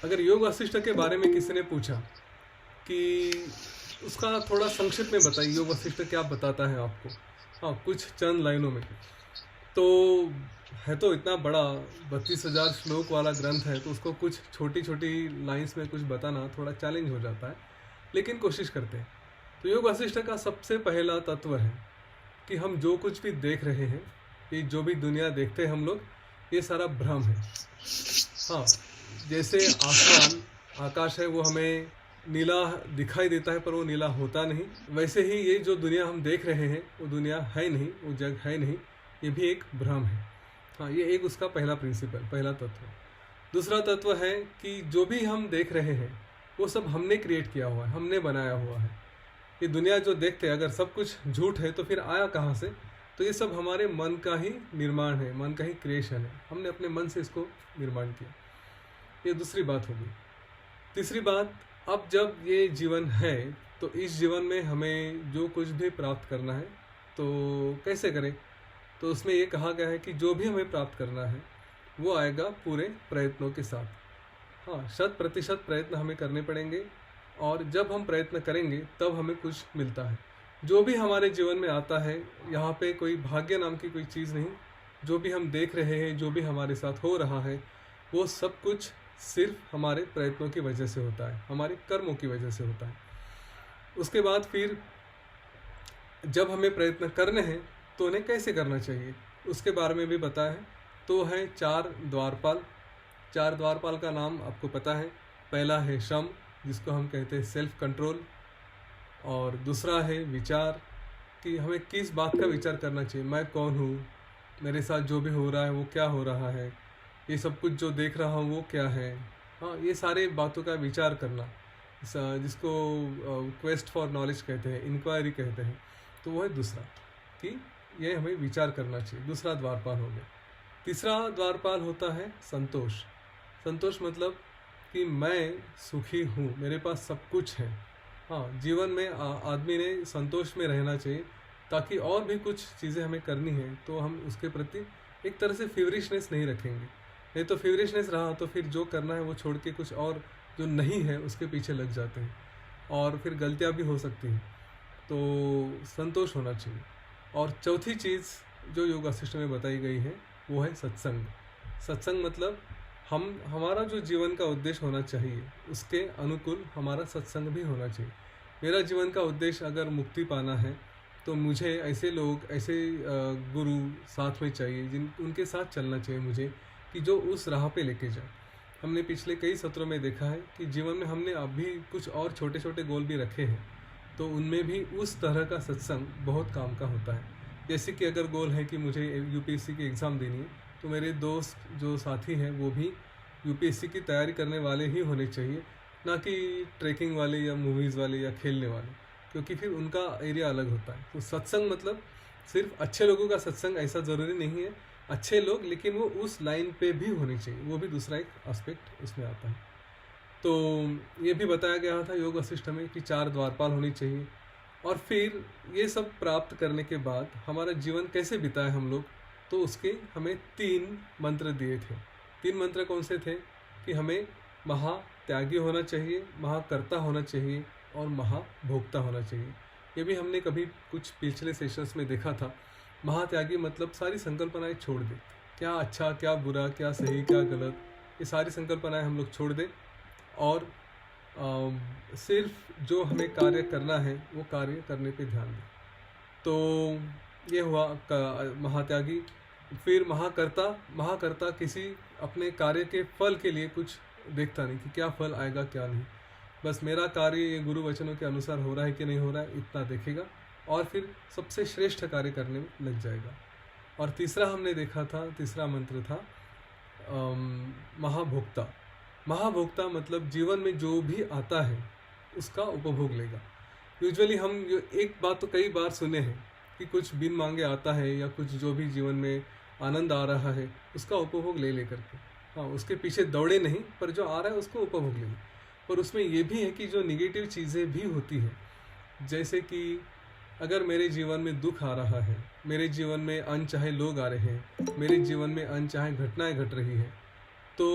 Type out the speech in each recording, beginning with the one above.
अगर योग वशिष्ठ के बारे में किसी ने पूछा कि उसका थोड़ा संक्षिप्त में बताइए, योग वशिष्ठ क्या बताता है आपको, हाँ कुछ चंद लाइनों में, तो है तो इतना बड़ा 32,000 श्लोक वाला ग्रंथ है, तो उसको कुछ छोटी छोटी लाइंस में कुछ बताना थोड़ा चैलेंज हो जाता है, लेकिन कोशिश करते हैं। तो योग वशिष्ठ का सबसे पहला तत्व है कि हम जो कुछ भी देख रहे हैं, ये जो भी दुनिया देखते हैं हम लोग, ये सारा भ्रम है। हाँ, जैसे आसमान, आकाश है, वो हमें नीला दिखाई देता है पर वो नीला होता नहीं, वैसे ही ये जो दुनिया हम देख रहे हैं वो दुनिया है नहीं, वो जग है नहीं, ये भी एक भ्रम है। हाँ, ये एक उसका पहला प्रिंसिपल, पहला तत्व। दूसरा तत्व है कि जो भी हम देख रहे हैं वो सब हमने क्रिएट किया हुआ है, हमने बनाया हुआ है। ये दुनिया जो देखते हैं, अगर सब कुछ झूठ है तो फिर आया कहाँ से? तो ये सब हमारे मन का ही निर्माण है, मन का ही क्रिएशन है, हमने अपने मन से इसको निर्माण किया। ये दूसरी बात होगी। तीसरी बात, अब जब ये जीवन है तो इस जीवन में हमें जो कुछ भी प्राप्त करना है तो कैसे करें? तो उसमें ये कहा गया है कि जो भी हमें प्राप्त करना है वो आएगा पूरे प्रयत्नों के साथ। हाँ, 100% प्रयत्न हमें करने पड़ेंगे, और जब हम प्रयत्न करेंगे तब हमें कुछ मिलता है। जो भी हमारे जीवन में आता है, यहाँ पे कोई भाग्य नाम की कोई चीज़ नहीं। जो भी हम देख रहे हैं, जो भी हमारे साथ हो रहा है, वो सब कुछ सिर्फ हमारे प्रयत्नों की वजह से होता है, हमारे कर्मों की वजह से होता है। उसके बाद फिर जब हमें प्रयत्न करने हैं तो उन्हें कैसे करना चाहिए, उसके बारे में भी बताया है। तो है 4 द्वारपाल। 4 द्वारपाल का नाम आपको पता है। पहला है श्रम, जिसको हम कहते हैं सेल्फ कंट्रोल, और दूसरा है विचार, कि हमें किस बात का विचार करना चाहिए, मैं कौन हूँ, मेरे साथ जो भी हो रहा है वो क्या हो रहा है, ये सब कुछ जो देख रहा हूँ वो क्या है। हाँ, ये सारे बातों का विचार करना, जिसको क्वेस्ट फॉर नॉलेज कहते हैं, इंक्वायरी कहते हैं। तो वो है दूसरा, कि ये हमें विचार करना चाहिए। दूसरा द्वारपाल हो गया। तीसरा द्वारपाल होता है संतोष। संतोष मतलब कि मैं सुखी हूँ, मेरे पास सब कुछ है। हाँ, जीवन में आदमी ने संतोष में रहना चाहिए, ताकि और भी कुछ चीज़ें हमें करनी है तो हम उसके प्रति एक तरह से फेवरिशनेस नहीं रखेंगे। नहीं तो फेवरिशनेस रहा तो फिर जो करना है वो छोड़ के कुछ और जो नहीं है उसके पीछे लग जाते हैं, और फिर गलतियाँ भी हो सकती हैं। तो संतोष होना चाहिए। और चौथी चीज़ जो योग वशिष्ठ में बताई गई है वो है सत्संग। सत्संग मतलब हमारा जो जीवन का उद्देश्य होना चाहिए उसके अनुकूल हमारा सत्संग भी होना चाहिए। मेरा जीवन का उद्देश्य अगर मुक्ति पाना है तो मुझे ऐसे लोग, ऐसे गुरु साथ में चाहिए, उनके साथ चलना चाहिए मुझे, कि जो उस राह पे लेके जाए। हमने पिछले कई सत्रों में देखा है कि जीवन में हमने अभी कुछ और छोटे छोटे गोल भी रखे हैं, तो उनमें भी उस तरह का सत्संग बहुत काम का होता है। जैसे कि अगर गोल है कि मुझे यूपीएससी की एग्ज़ाम देनी है, तो मेरे दोस्त जो साथी हैं वो भी यूपीएससी की तैयारी करने वाले ही होने चाहिए, ना कि ट्रैकिंग वाले या मूवीज़ वाले या खेलने वाले, क्योंकि फिर उनका एरिया अलग होता है। तो सत्संग मतलब सिर्फ अच्छे लोगों का सत्संग ऐसा ज़रूरी नहीं है, अच्छे लोग, लेकिन वो उस लाइन पे भी होने चाहिए, वो भी दूसरा एक एस्पेक्ट उसमें आता है। तो ये भी बताया गया था योग वशिष्ठ में कि 4 द्वारपाल होनी चाहिए। और फिर ये सब प्राप्त करने के बाद हमारा जीवन कैसे बिताए हम लोग, तो उसके हमें 3 मंत्र दिए थे। 3 मंत्र कौन से थे? कि हमें महात्यागी होना चाहिए, महाकर्ता होना चाहिए, और महाभोक्ता होना चाहिए। ये भी हमने कभी कुछ पिछले सेशंस में देखा था। महात्यागी मतलब सारी संकल्पनाएं छोड़ दे, क्या अच्छा क्या बुरा, क्या सही क्या गलत, ये सारी संकल्पनाएं हम लोग छोड़ दें, और सिर्फ जो हमें कार्य करना है वो कार्य करने पे ध्यान दें। तो ये हुआ महात्यागी। फिर महाकर्ता। महाकर्ता किसी अपने कार्य के फल के लिए कुछ देखता नहीं कि क्या फल आएगा क्या नहीं, बस मेरा कार्य ये गुरु वचनों के अनुसार हो रहा है कि नहीं हो रहा है, इतना देखेगा, और फिर सबसे श्रेष्ठ कार्य करने में लग जाएगा। और तीसरा हमने देखा था, तीसरा मंत्र था महाभोक्ता। महाभोक्ता मतलब जीवन में जो भी आता है उसका उपभोग लेगा। यूजुअली हम एक बात तो कई बार सुने हैं कि कुछ बिन मांगे आता है, या कुछ जो भी जीवन में आनंद आ रहा है उसका उपभोग ले लेकर के, हाँ उसके पीछे दौड़े नहीं, पर जो आ रहा है उसको उपभोग ले। पर उसमें ये भी है कि जो निगेटिव चीज़ें भी होती हैं, जैसे कि अगर मेरे जीवन में दुख आ रहा है, मेरे जीवन में अनचाहे लोग आ रहे हैं, मेरे जीवन में अनचाहे घटनाएं घट रही है, तो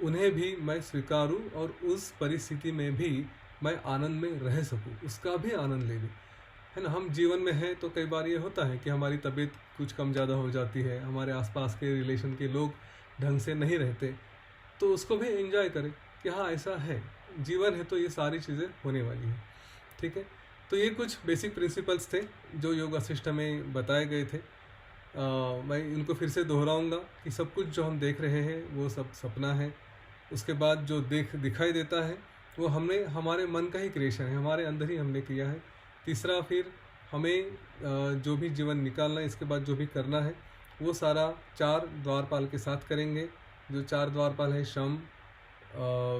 उन्हें भी मैं स्वीकारूं और उस परिस्थिति में भी मैं आनंद में रह सकूं, उसका भी आनंद ले लूं, है ना। हम जीवन में हैं तो कई बार ये होता है कि हमारी तबीयत कुछ कम ज़्यादा हो जाती है, हमारे आसपास के रिलेशन के लोग ढंग से नहीं रहते, तो उसको भी एंजॉय करें कि हाँ ऐसा है, जीवन है तो ये सारी चीज़ें होने वाली हैं, ठीक है। तो ये कुछ बेसिक प्रिंसिपल्स थे जो योग वशिष्ठ में बताए गए थे। मैं इनको फिर से दोहराऊंगा कि सब कुछ जो हम देख रहे हैं वो सब सपना है। उसके बाद जो दिखाई देता है वो हमने हमारे मन का ही क्रिएशन है, हमारे अंदर ही हमने किया है। तीसरा, फिर हमें जो भी जीवन निकालना है, इसके बाद जो भी करना है वो सारा 4 द्वारपाल के साथ करेंगे। जो 4 द्वारपाल है शम,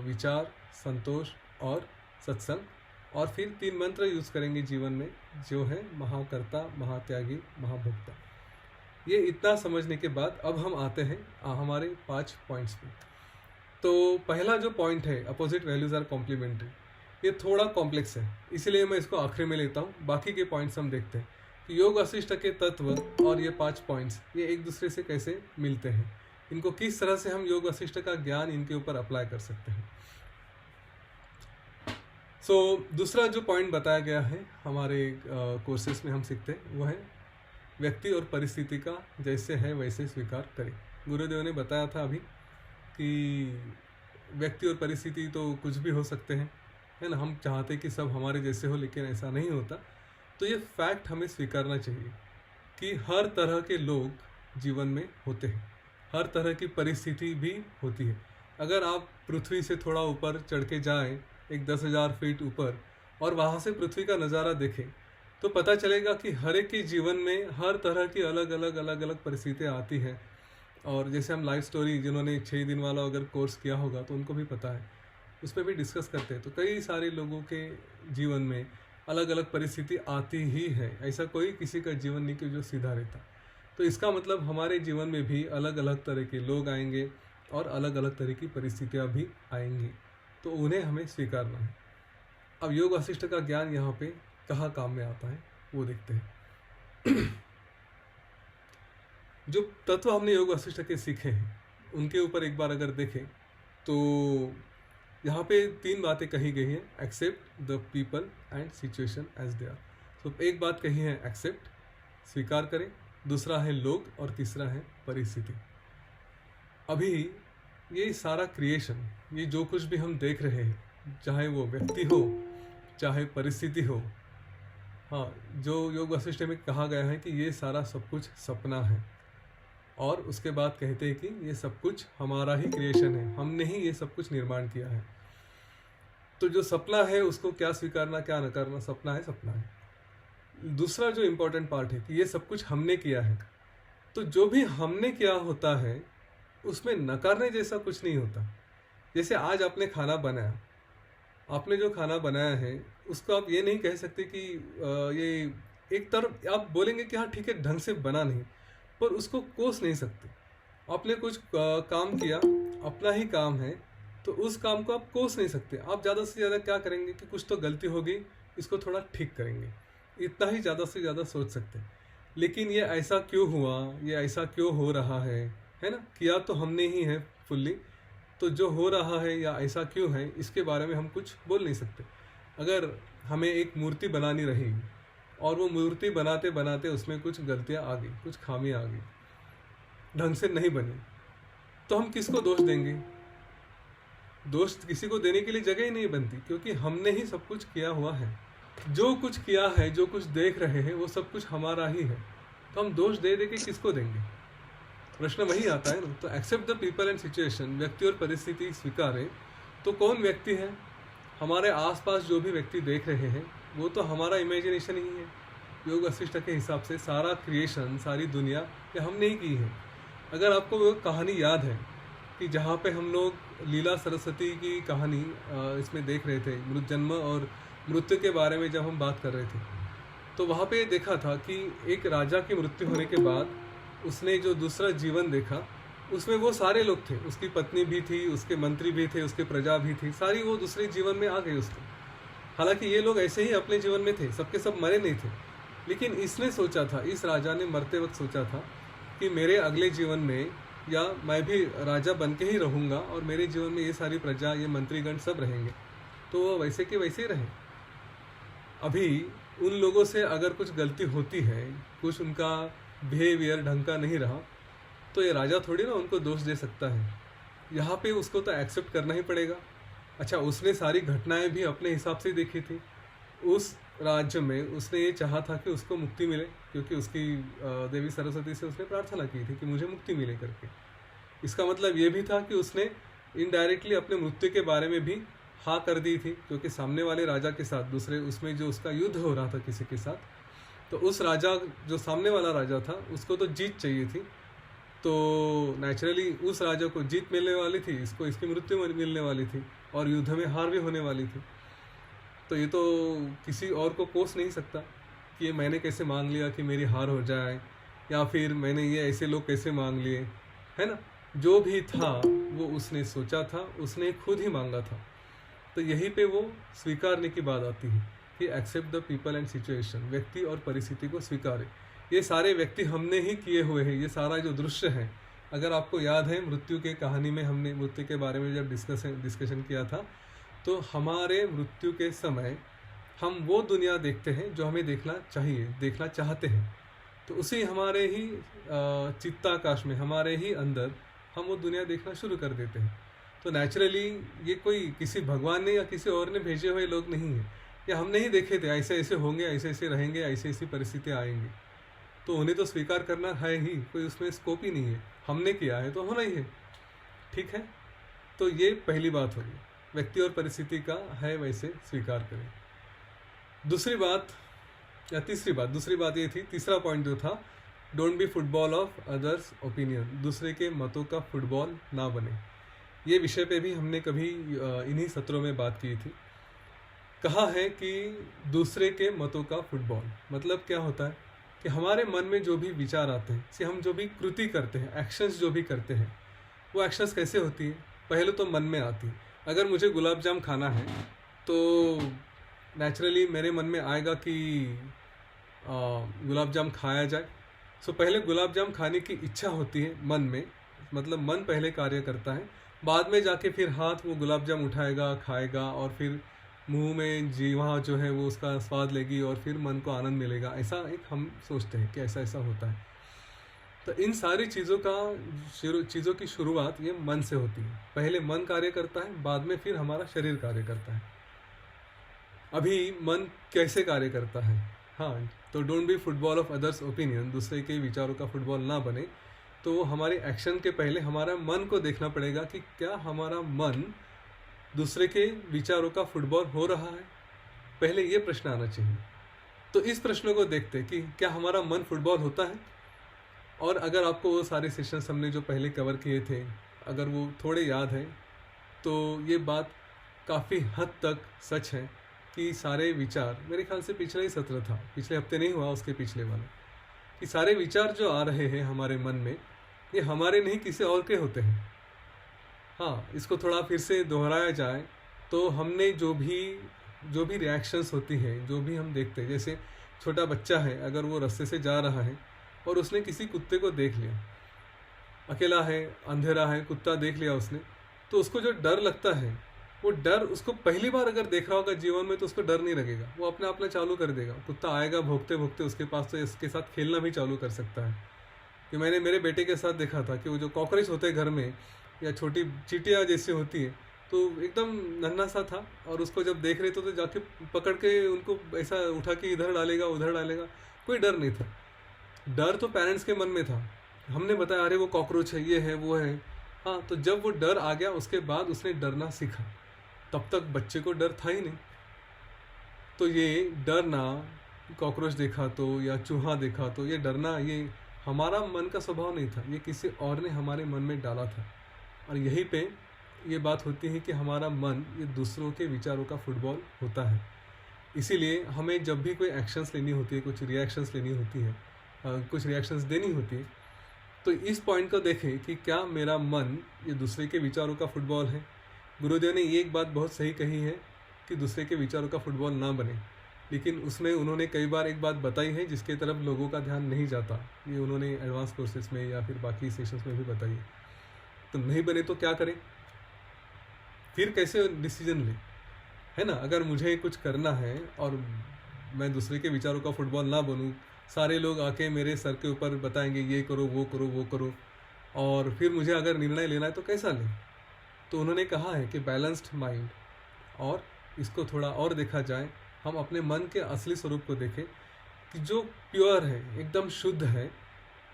विचार, संतोष और सत्संग। और फिर 3 मंत्र यूज़ करेंगे जीवन में, जो है महाकर्ता, महात्यागी, महाभोक्ता। ये इतना समझने के बाद अब हम आते हैं हमारे 5 पॉइंट्स पे। तो पहला जो पॉइंट है, अपोजिट वैल्यूज़ आर कॉम्प्लीमेंट्री, ये थोड़ा कॉम्प्लेक्स है, इसीलिए मैं इसको आखिरी में लेता हूँ। बाकी के पॉइंट्स हम देखते हैं कि योग वशिष्ठ के तत्व और ये 5 पॉइंट्स ये एक दूसरे से कैसे मिलते हैं, इनको किस तरह से हम योग वशिष्ठ का ज्ञान इनके ऊपर अप्लाई कर सकते हैं। दूसरा जो पॉइंट बताया गया है हमारे कोर्सेस में हम सीखते हैं वो है व्यक्ति और परिस्थिति का जैसे है वैसे स्वीकार करें। गुरुदेव ने बताया था अभी कि व्यक्ति और परिस्थिति तो कुछ भी हो सकते हैं, है ना। हम चाहते कि सब हमारे जैसे हो, लेकिन ऐसा नहीं होता। तो ये फैक्ट हमें स्वीकारना चाहिए कि हर तरह के लोग जीवन में होते हैं, हर तरह की परिस्थिति भी होती है। अगर आप पृथ्वी से थोड़ा ऊपर चढ़ के जाएँ, एक 10,000 फीट ऊपर, और वहाँ से पृथ्वी का नज़ारा देखें, तो पता चलेगा कि हर एक के जीवन में हर तरह की अलग अलग परिस्थितियाँ आती हैं। और जैसे हम लाइफ स्टोरी, जिन्होंने 6 दिन वाला अगर कोर्स किया होगा तो उनको भी पता है, उसमें भी डिस्कस करते हैं। तो कई सारे लोगों के जीवन में अलग अलग परिस्थिति आती ही है, ऐसा कोई किसी का जीवन नहीं कि जो सीधा रहता। तो इसका मतलब हमारे जीवन में भी अलग अलग तरह के लोग आएंगे और अलग अलग तरह की परिस्थितियाँ भी आएंगी, तो उन्हें हमें स्वीकारना है। अब योग वशिष्ठ का ज्ञान यहाँ पे कहाँ काम में आता है वो देखते हैं। जो तत्व हमने योग वशिष्ठ के सीखे हैं उनके ऊपर एक बार अगर देखें तो यहाँ पे 3 बातें कही गई हैं। Accept the people and situation as they are. तो एक बात कही है एक्सेप्ट, स्वीकार करें, दूसरा है लोग, और तीसरा है परिस्थिति। अभी ये सारा क्रिएशन, ये जो कुछ भी हम देख रहे हैं, चाहे वो व्यक्ति हो चाहे परिस्थिति हो, हाँ, जो योग वशिष्ठ में कहा गया है कि ये सारा सब कुछ सपना है। और उसके बाद कहते हैं कि ये सब कुछ हमारा ही क्रिएशन है, हमने ही ये सब कुछ निर्माण किया है। तो जो सपना है उसको क्या स्वीकारना क्या न करना, सपना है सपना है। दूसरा जो इम्पोर्टेंट पार्ट है कि ये सब कुछ हमने किया है, तो जो भी हमने किया होता है उसमें नकारने जैसा कुछ नहीं होता। जैसे आज आपने खाना बनाया, आपने जो खाना बनाया है उसको आप ये नहीं कह सकते कि ये एक तरफ आप बोलेंगे कि हाँ ठीक है ढंग से बना नहीं, पर उसको कोस नहीं सकते। आपने कुछ काम किया, अपना ही काम है, तो उस काम को आप कोस नहीं सकते। आप ज़्यादा से ज़्यादा क्या करेंगे कि कुछ तो गलती होगी, इसको थोड़ा ठीक करेंगे, इतना ही ज़्यादा से ज़्यादा सोच सकते हैं। लेकिन ये ऐसा क्यों हुआ, ये ऐसा क्यों हो रहा है ना, किया तो हमने ही है फुल्ली, तो जो हो रहा है या ऐसा क्यों है इसके बारे में हम कुछ बोल नहीं सकते। अगर हमें एक मूर्ति बनानी रही और वो मूर्ति बनाते बनाते उसमें कुछ गलतियाँ आ गई, कुछ खामियाँ आ गई, ढंग से नहीं बनी, तो हम किसको दोष देंगे? दोष किसी को देने के लिए जगह ही नहीं बनती, क्योंकि हमने ही सब कुछ किया हुआ है। जो कुछ किया है, जो कुछ देख रहे हैं, वो सब कुछ हमारा ही है, तो हम दोष दे दे के किसको देंगे? प्रश्न वही आता है ना। तो accept the people and situation, व्यक्ति और परिस्थिति स्वीकारें। तो कौन व्यक्ति है? हमारे आसपास जो भी व्यक्ति देख रहे हैं वो तो हमारा इमेजिनेशन ही है। योग वशिष्ठ के हिसाब से सारा क्रिएशन, सारी दुनिया ये हमने ही की है। अगर आपको वो कहानी याद है कि जहाँ पे हम लोग लीला सरस्वती की कहानी इसमें देख रहे थे, जन्म और मृत्यु के बारे में जब हम बात कर रहे थे, तो वहाँ पे देखा था कि एक राजा की मृत्यु होने के बाद उसने जो दूसरा जीवन देखा, उसमें वो सारे लोग थे, उसकी पत्नी भी थी, उसके मंत्री भी थे, उसके प्रजा भी थी, सारी वो दूसरे जीवन में आ गई उसके। हालांकि ये लोग ऐसे ही अपने जीवन में थे, सबके सब मरे नहीं थे, लेकिन इसने सोचा था, इस राजा ने मरते वक्त सोचा था कि मेरे अगले जीवन में या मैं भी राजा बन के ही रहूँगा और मेरे जीवन में ये सारी प्रजा, ये मंत्रीगण सब रहेंगे, तो वो वैसे के वैसे ही रहे। अभी उन लोगों से अगर कुछ गलती होती है, कुछ उनका बिहेवियर ढंग का नहीं रहा, तो ये राजा थोड़ी ना उनको दोष दे सकता है। यहाँ पे उसको तो एक्सेप्ट करना ही पड़ेगा। अच्छा, उसने सारी घटनाएं भी अपने हिसाब से देखी थी। उस राज्य में उसने ये चाहा था कि उसको मुक्ति मिले, क्योंकि उसकी देवी सरस्वती से उसने प्रार्थना की थी कि मुझे मुक्ति मिले करके। इसका मतलब ये भी था कि उसने इनडायरेक्टली अपने मृत्यु के बारे में भी हाँ कर दी थी, क्योंकि सामने वाले राजा के साथ, दूसरे उसमें जो उसका युद्ध हो रहा था किसी के साथ, तो उस राजा, जो सामने वाला राजा था, उसको तो जीत चाहिए थी। तो नेचुरली उस राजा को जीत मिलने वाली थी, इसको इसकी मृत्यु मिलने वाली थी और युद्ध में हार भी होने वाली थी। तो ये तो किसी और को कोस नहीं सकता कि ये मैंने कैसे मांग लिया कि मेरी हार हो जाए, या फिर मैंने ये ऐसे लोग कैसे मांग लिए, है ना। जो भी था वो उसने सोचा था, उसने खुद ही मांगा था। तो यहीं पे वो स्वीकारने की बात आती है कि accept the people and situation, व्यक्ति और परिस्थिति को स्वीकारे। ये सारे व्यक्ति हमने ही किए हुए हैं। ये सारा जो दृश्य है, अगर आपको याद है मृत्यु के कहानी में हमने मृत्यु के बारे में जब डिस्कशन किया था, तो हमारे मृत्यु के समय हम वो दुनिया देखते हैं जो हमें देखना चाहिए, देखना चाहते हैं। तो उसी हमारे ही चित्ताकाश में, हमारे ही अंदर हम वो दुनिया देखना शुरू कर देते हैं। तो नेचुरली ये कोई किसी भगवान ने या किसी और ने भेजे हुए लोग नहीं है, या हमने ही देखे थे ऐसे ऐसे होंगे, ऐसे ऐसे रहेंगे, ऐसी ऐसी परिस्थितियाँ आएंगी, तो उन्हें तो स्वीकार करना है ही, कोई उसमें स्कोप ही नहीं है। हमने किया है तो होना ही है, ठीक है। तो ये पहली बात होगी, व्यक्ति और परिस्थिति का है वैसे स्वीकार करें। दूसरी बात या दूसरी बात ये थी, तीसरा पॉइंट जो था, don't be football of others opinion, दूसरे के मतों का फुटबॉल ना बने। ये विषय पे भी हमने कभी इन्हीं सत्रों में बात की थी। कहा है कि दूसरे के मतों का फुटबॉल मतलब क्या होता है कि हमारे मन में जो भी विचार आते हैं, से हम जो भी कृति करते हैं, एक्शंस जो भी करते हैं, वो एक्शंस कैसे होती है, पहले तो मन में आती है। अगर मुझे गुलाब जाम खाना है तो नेचुरली मेरे मन में आएगा कि गुलाब जाम खाया जाए। सो पहले गुलाब जाम खाने की इच्छा होती है मन में, मतलब मन पहले कार्य करता है, बाद में जाके फिर हाथ वो गुलाब जाम उठाएगा, खाएगा, और फिर मुंह में जीवा जो है वो उसका स्वाद लेगी और फिर मन को आनंद मिलेगा। ऐसा एक हम सोचते हैं कि ऐसा ऐसा होता है। तो इन सारी चीज़ों की शुरुआत ये मन से होती है। पहले मन कार्य करता है, बाद में फिर हमारा शरीर कार्य करता है। अभी मन कैसे कार्य करता है, हाँ, तो don't be football of others opinion, दूसरे के विचारों का फुटबॉल ना बने। तो हमारे एक्शन के पहले हमारा मन को देखना पड़ेगा कि क्या हमारा मन दूसरे के विचारों का फुटबॉल हो रहा है। पहले ये प्रश्न आना चाहिए। तो इस प्रश्न को देखते कि क्या हमारा मन फुटबॉल होता है। और अगर आपको वो सारे सेशंस हमने जो पहले कवर किए थे, अगर वो थोड़े याद है, तो ये बात काफ़ी हद तक सच है कि सारे विचार, मेरे ख्याल से पिछला ही सत्र था, पिछले हफ्ते नहीं हुआ, उसके पिछले वाला, कि सारे विचार जो आ रहे हैं हमारे मन में, ये हमारे नहीं किसी और के होते हैं। हाँ, इसको थोड़ा फिर से दोहराया जाए तो हमने जो भी रिएक्शंस होती हैं, जो भी हम देखते हैं, जैसे छोटा बच्चा है, अगर वो रास्ते से जा रहा है और उसने किसी कुत्ते को देख लिया, अकेला है, अंधेरा है, कुत्ता देख लिया उसने, तो उसको जो डर लगता है, वो डर उसको पहली बार अगर देख रहा होगा जीवन में तो उसको डर नहीं लगेगा, वो अपने आप चालू कर देगा। कुत्ता आएगा भौंकते भौंकते उसके पास, तो इसके साथ खेलना भी चालू कर सकता है। कि मैंने मेरे बेटे के साथ देखा था कि वो जो कॉकरोच होते हैं घर में, या छोटी चींटियाँ जैसी होती है, तो एकदम नन्हा सा था, और उसको जब देख रहे तो जाके पकड़ के उनको ऐसा उठा के इधर डालेगा उधर डालेगा, कोई डर नहीं था। डर तो पेरेंट्स के मन में था, हमने बताया अरे वो कॉकरोच है, ये है, वो है। हाँ, तो जब वो डर आ गया उसके बाद उसने डरना सीखा, तब तक बच्चे को डर था ही नहीं। तो ये डरना, कॉकरोच देखा तो या चूहा देखा तो ये डरना, ये हमारा मन का स्वभाव नहीं था, ये किसी और ने हमारे मन में डाला था। और यहीं पे ये बात होती है कि हमारा मन ये दूसरों के विचारों का फुटबॉल होता है। इसीलिए हमें जब भी कोई एक्शंस लेनी होती है, कुछ रिएक्शंस लेनी होती है, कुछ रिएक्शंस देनी होती है, तो इस पॉइंट को देखें कि क्या मेरा मन ये दूसरे के विचारों का फुटबॉल है। गुरुदेव ने ये एक बात बहुत सही कही है कि दूसरे के विचारों का फुटबॉल ना बने। लेकिन उसमें उन्होंने कई बार एक बात बताई है जिसके तरफ लोगों का ध्यान नहीं जाता। ये उन्होंने एडवांस कोर्सेज में या फिर बाकी सेशंस में भी बताई है। तो नहीं बने तो क्या करें, फिर कैसे डिसीजन लें, है ना। अगर मुझे कुछ करना है और मैं दूसरे के विचारों का फुटबॉल ना बनूं, सारे लोग आके मेरे सर के ऊपर बताएंगे ये करो वो करो वो करो, और फिर मुझे अगर निर्णय लेना है तो कैसा लें। तो उन्होंने कहा है कि बैलेंस्ड माइंड, और इसको थोड़ा और देखा जाए, हम अपने मन के असली स्वरूप को देखें कि जो प्योर है, एकदम शुद्ध है।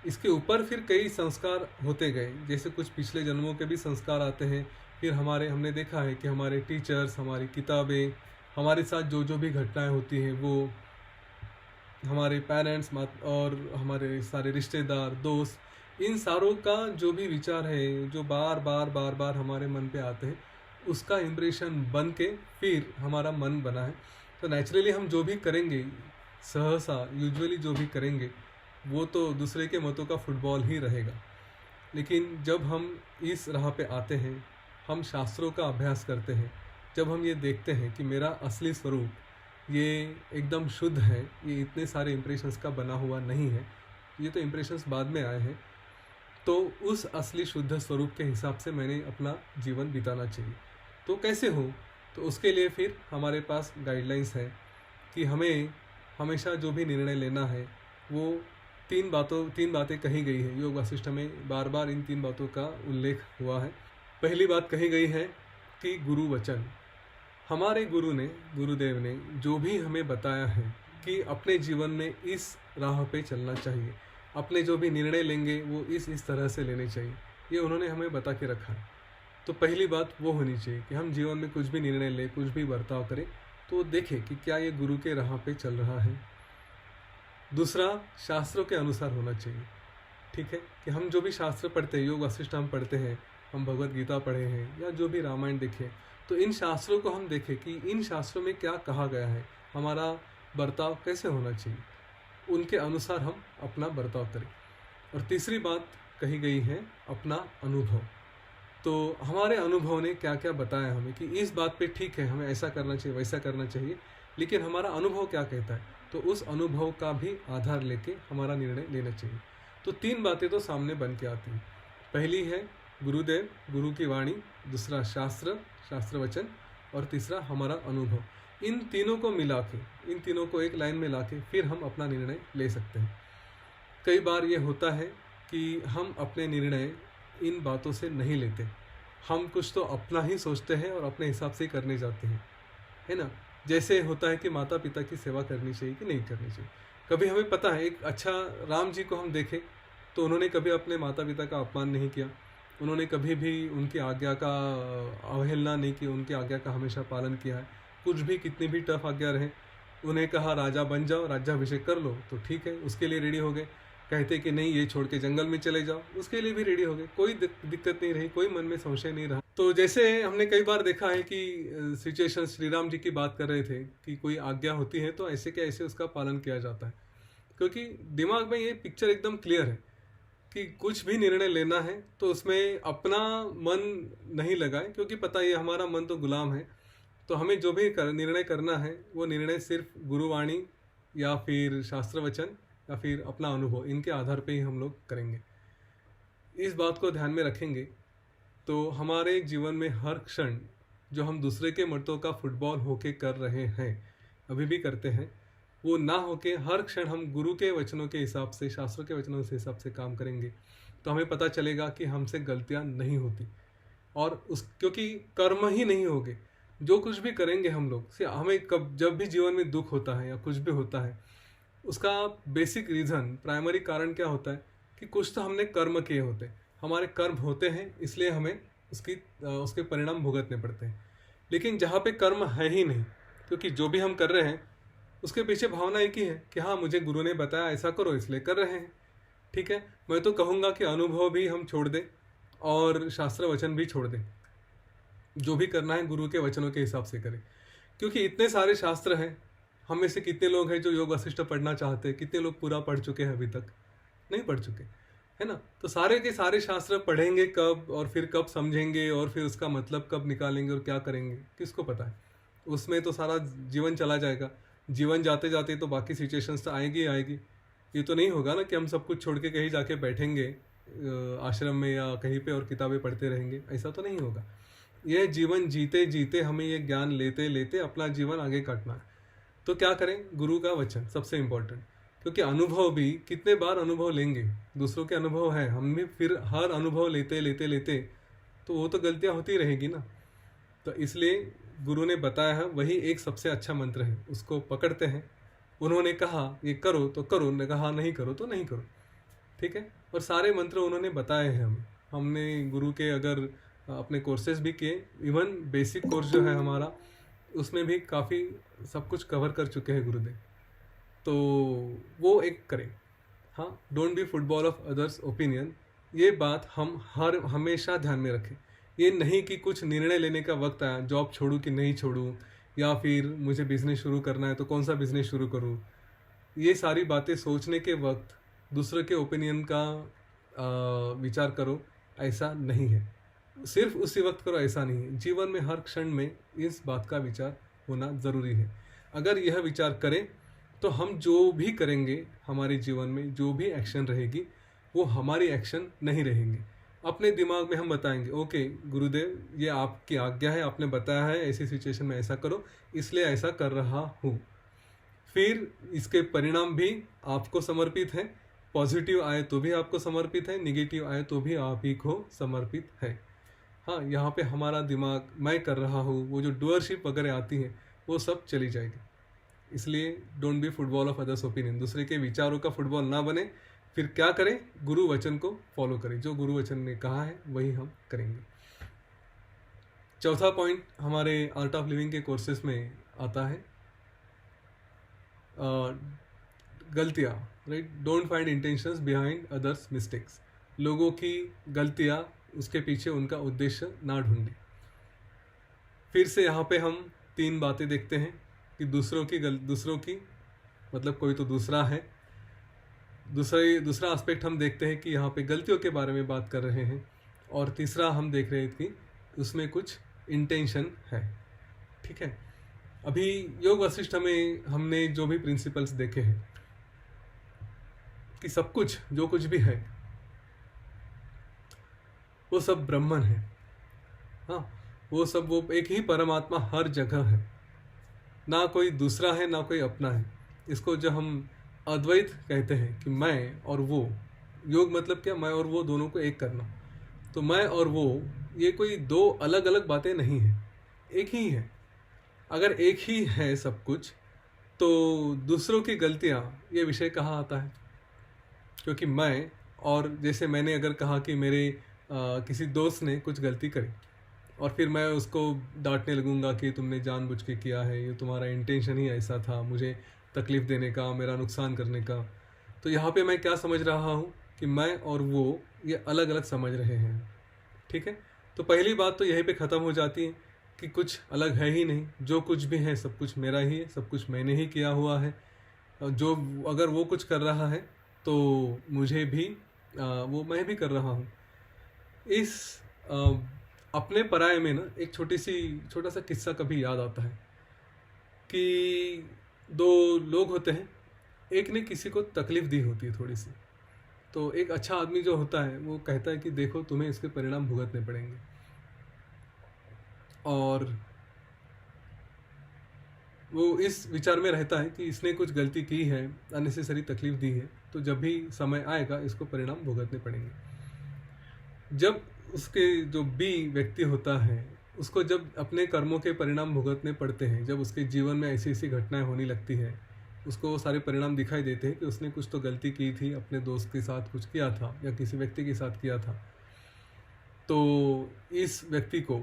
इसके ऊपर फिर कई संस्कार होते गए, जैसे कुछ पिछले जन्मों के भी संस्कार आते हैं। फिर हमने देखा है कि हमारे टीचर्स, हमारी किताबें, हमारे साथ जो जो भी घटनाएं होती हैं, वो हमारे पेरेंट्स और हमारे सारे रिश्तेदार, दोस्त, इन सारों का जो भी विचार है, जो बार बार बार बार हमारे मन पे आते हैं, उसका इम्प्रेशन बन के फिर हमारा मन बना है। तो नेचुरली हम जो भी करेंगे, सहसा यूजुअली जो भी करेंगे, वो तो दूसरे के मतों का फुटबॉल ही रहेगा। लेकिन जब हम इस राह पे आते हैं, हम शास्त्रों का अभ्यास करते हैं, जब हम ये देखते हैं कि मेरा असली स्वरूप ये एकदम शुद्ध है, ये इतने सारे इम्प्रेशंस का बना हुआ नहीं है, ये तो इम्प्रेशंस बाद में आए हैं, तो उस असली शुद्ध स्वरूप के हिसाब से मैंने अपना जीवन बिताना चाहिए। तो कैसे हो, तो उसके लिए फिर हमारे पास गाइडलाइंस है कि हमें हमेशा जो भी निर्णय लेना है वो तीन बातें कही गई है। योग वासिष्ठ में बार बार इन तीन बातों का उल्लेख हुआ है। पहली बात कही गई है कि गुरु वचन, हमारे गुरुदेव ने जो भी हमें बताया है कि अपने जीवन में इस राह पे चलना चाहिए, अपने जो भी निर्णय लेंगे वो इस तरह से लेने चाहिए, ये उन्होंने हमें बता के रखा है। तो पहली बात वो होनी चाहिए कि हम जीवन में कुछ भी निर्णय लें, कुछ भी बर्ताव करें, तो देखें कि क्या ये गुरु के राह पे चल रहा है। दूसरा, शास्त्रों के अनुसार होना चाहिए। ठीक है कि हम जो भी शास्त्र पढ़ते हैं, योग वासिष्ठ हम पढ़ते हैं, हम भगवत गीता पढ़े हैं या जो भी रामायण देखें, तो इन शास्त्रों को हम देखें कि इन शास्त्रों में क्या कहा गया है, हमारा बर्ताव कैसे होना चाहिए, उनके अनुसार हम अपना बर्ताव करें। और तीसरी बात कही गई है अपना अनुभव। तो हमारे अनुभव ने क्या क्या बताया हमें कि इस बात पे ठीक है, हमें ऐसा करना चाहिए, वैसा करना चाहिए, लेकिन हमारा अनुभव क्या कहता है, तो उस अनुभव का भी आधार लेके हमारा निर्णय लेना चाहिए। तो तीन बातें तो सामने बन के आती हैं। पहली है गुरुदेव, गुरु की वाणी, दूसरा शास्त्र वचन, और तीसरा हमारा अनुभव। इन तीनों को मिला के, इन तीनों को एक लाइन में ला के फिर हम अपना निर्णय ले सकते हैं। कई बार ये होता है कि हम अपने निर्णय इन बातों से नहीं लेते, हम कुछ तो अपना ही सोचते हैं और अपने हिसाब से ही करने जाते हैं, है ना। जैसे होता है कि माता पिता की सेवा करनी चाहिए कि नहीं करनी चाहिए। कभी हमें पता है, एक अच्छा राम जी को हम देखें तो उन्होंने कभी अपने माता पिता का अपमान नहीं किया, उन्होंने कभी भी उनकी आज्ञा का अवहेलना नहीं की, उनकी आज्ञा का हमेशा पालन किया है। कुछ भी, कितनी भी टफ आज्ञा रहे, उन्हें कहा राजा बन जाओ, राज्याभिषेक कर लो, तो ठीक है, उसके लिए रेडी हो गए। कहते कि नहीं ये छोड़ के जंगल में चले जाओ, उसके लिए भी रेडी हो गए, कोई दिक्कत नहीं रही, कोई मन में संशय नहीं रहा। तो जैसे हमने कई बार देखा है कि सिचुएशन, श्री राम जी की बात कर रहे थे कि कोई आज्ञा होती है तो ऐसे क्या ऐसे उसका पालन किया जाता है, क्योंकि दिमाग में ये पिक्चर एकदम क्लियर है कि कुछ भी निर्णय लेना है तो उसमें अपना मन नहीं लगाए, क्योंकि पता है हमारा मन तो गुलाम है। तो हमें जो भी निर्णय करना है वो निर्णय सिर्फ गुरुवाणी या फिर शास्त्र वचन या फिर अपना अनुभव, इनके आधार पे ही हम लोग करेंगे। इस बात को ध्यान में रखेंगे तो हमारे जीवन में हर क्षण जो हम दूसरे के मर्दों का फुटबॉल होके कर रहे हैं, अभी भी करते हैं, वो ना होके हर क्षण हम गुरु के वचनों के हिसाब से, शास्त्रों के वचनों के हिसाब से काम करेंगे, तो हमें पता चलेगा कि हमसे गलतियां नहीं होती। और क्योंकि कर्म ही नहीं होंगे, जो कुछ भी करेंगे हम लोग से, हमें जब भी जीवन में दुख होता है या कुछ भी होता है, उसका बेसिक रीज़न, प्राइमरी कारण क्या होता है कि कुछ तो हमने कर्म किए होते हैं, हमारे कर्म होते हैं, इसलिए हमें उसके परिणाम भुगतने पड़ते हैं। लेकिन जहाँ पे कर्म है ही नहीं, क्योंकि जो भी हम कर रहे हैं उसके पीछे भावना एक ही है कि हाँ मुझे गुरु ने बताया ऐसा करो इसलिए कर रहे हैं। ठीक है, मैं तो कहूँगा कि अनुभव भी हम छोड़ दें और शास्त्र वचन भी छोड़ दें, जो भी करना है गुरु के वचनों के हिसाब से करें। क्योंकि इतने सारे शास्त्र हैं, हम में से कितने लोग हैं जो योग वासिष्ठ पढ़ना चाहते हैं, कितने लोग पूरा पढ़ चुके हैं, अभी तक नहीं पढ़ चुके, है ना। तो सारे के सारे शास्त्र पढ़ेंगे कब और फिर कब समझेंगे और फिर उसका मतलब कब निकालेंगे और क्या करेंगे, किसको पता है। उसमें तो सारा जीवन चला जाएगा। जीवन जाते जाते तो बाकी सिचुएशंस तो आएगी ही आएगी। ये तो नहीं होगा ना कि हम सब कुछ छोड़ के कहीं जाके बैठेंगे आश्रम में या कहीं पे और किताबें पढ़ते रहेंगे, ऐसा तो नहीं होगा। ये जीवन जीते जीते हमें ये ज्ञान लेते लेते अपना जीवन आगे काटना है। तो क्या करें? गुरु का वचन सबसे इम्पोर्टेंट, क्योंकि अनुभव भी कितने बार अनुभव लेंगे, दूसरों के अनुभव है, हम भी फिर हर अनुभव लेते लेते लेते तो वो तो गलतियां होती रहेगी ना। तो इसलिए गुरु ने बताया है वही एक सबसे अच्छा मंत्र है, उसको पकड़ते हैं। उन्होंने कहा ये करो तो करो, उन्होंने कहा नहीं करो तो नहीं करो, ठीक है। और सारे मंत्र उन्होंने बताए हैं हमें। हमने गुरु के अगर अपने कोर्सेज भी किए, इवन बेसिक कोर्स जो है हमारा, उसमें भी काफ़ी सब कुछ कवर कर चुके हैं गुरुदेव। तो वो एक करें। हाँ, don't be football of others opinion, ये बात हम हमेशा ध्यान में रखें। ये नहीं कि कुछ निर्णय लेने का वक्त आया, जॉब छोड़ूं कि नहीं छोड़ूं, या फिर मुझे बिजनेस शुरू करना है तो कौन सा बिजनेस शुरू करूं, ये सारी बातें सोचने के वक्त दूसरे के ओपिनियन का विचार करो, ऐसा नहीं है। सिर्फ उसी वक्त करो, ऐसा नहीं है। जीवन में हर क्षण में इस बात का विचार होना ज़रूरी है। अगर यह विचार करें तो हम जो भी करेंगे, हमारे जीवन में जो भी एक्शन रहेगी वो हमारी एक्शन नहीं रहेंगे। अपने दिमाग में हम बताएंगे ओके गुरुदेव ये आपकी आज्ञा है, आपने बताया है ऐसी सिचुएशन में ऐसा करो, इसलिए ऐसा कर रहा हूँ। फिर इसके परिणाम भी आपको समर्पित है, पॉजिटिव आए तो भी आपको समर्पित है, निगेटिव आए तो भी आप ही को समर्पित है। हाँ, यहाँ पे हमारा दिमाग मैं कर रहा हूँ, वो जो डूअरशिप वगैरह आती है वो सब चली जाएगी। इसलिए don't be football of others opinion, दूसरे के विचारों का फुटबॉल ना बने। फिर क्या करें? गुरु वचन को फॉलो करें, जो गुरु वचन ने कहा है वही हम करेंगे। चौथा पॉइंट हमारे आर्ट ऑफ लिविंग के कोर्सेस में आता है गलतियाँ, right. Don't find intentions behind others mistakes, लोगों की गलतियाँ, उसके पीछे उनका उद्देश्य ना ढूंढें। फिर से यहाँ पे हम 3 बातें देखते हैं कि दूसरों की मतलब कोई तो दूसरा है। दूसरा एस्पेक्ट हम देखते हैं कि यहाँ पे गलतियों के बारे में बात कर रहे हैं, और तीसरा हम देख रहे हैं कि उसमें कुछ इंटेंशन है, ठीक है। अभी योग वशिष्ठ में हमने जो भी प्रिंसिपल्स देखे हैं कि सब कुछ जो कुछ भी है वो सब ब्रह्मन है। हाँ, वो एक ही परमात्मा हर जगह है, ना कोई दूसरा है ना कोई अपना है। इसको जो हम अद्वैत कहते हैं कि मैं और वो, योग मतलब क्या? मैं और वो दोनों को एक करना। तो मैं और वो ये कोई 2 अलग अलग बातें नहीं है, एक ही है। अगर एक ही है सब कुछ, तो दूसरों की गलतियाँ ये विषय कहाँ आता है? क्योंकि मैं, और जैसे मैंने अगर कहा कि मेरे किसी दोस्त ने कुछ गलती करी और फिर मैं उसको डांटने लगूंगा कि तुमने जानबूझ के किया है, ये तुम्हारा इंटेंशन ही ऐसा था, मुझे तकलीफ़ देने का, मेरा नुकसान करने का। तो यहाँ पे मैं क्या समझ रहा हूँ कि मैं और वो ये अलग अलग समझ रहे हैं, ठीक है। तो पहली बात तो यहीं पे ख़त्म हो जाती है कि कुछ अलग है ही नहीं, जो कुछ भी है सब कुछ मेरा ही है, सब कुछ मैंने ही किया हुआ है। जो अगर वो कुछ कर रहा है तो मुझे भी वो मैं भी कर रहा हूँ। इस अपने पराये में ना एक छोटा सा किस्सा कभी याद आता है कि 2 लोग होते हैं, एक ने किसी को तकलीफ़ दी होती है थोड़ी सी। तो एक अच्छा आदमी जो होता है वो कहता है कि देखो तुम्हें इसके परिणाम भुगतने पड़ेंगे, और वो इस विचार में रहता है कि इसने कुछ गलती की है, अननेसेसरी तकलीफ़ दी है, तो जब भी समय आएगा इसको परिणाम भुगतने पड़ेंगे। जब उसके जो बी व्यक्ति होता है उसको जब अपने कर्मों के परिणाम भुगतने पड़ते हैं, जब उसके जीवन में ऐसी ऐसी घटनाएं होने लगती है, उसको वो सारे परिणाम दिखाई देते हैं कि उसने कुछ तो गलती की थी, अपने दोस्त के साथ कुछ किया था या किसी व्यक्ति के साथ किया था। तो इस व्यक्ति को,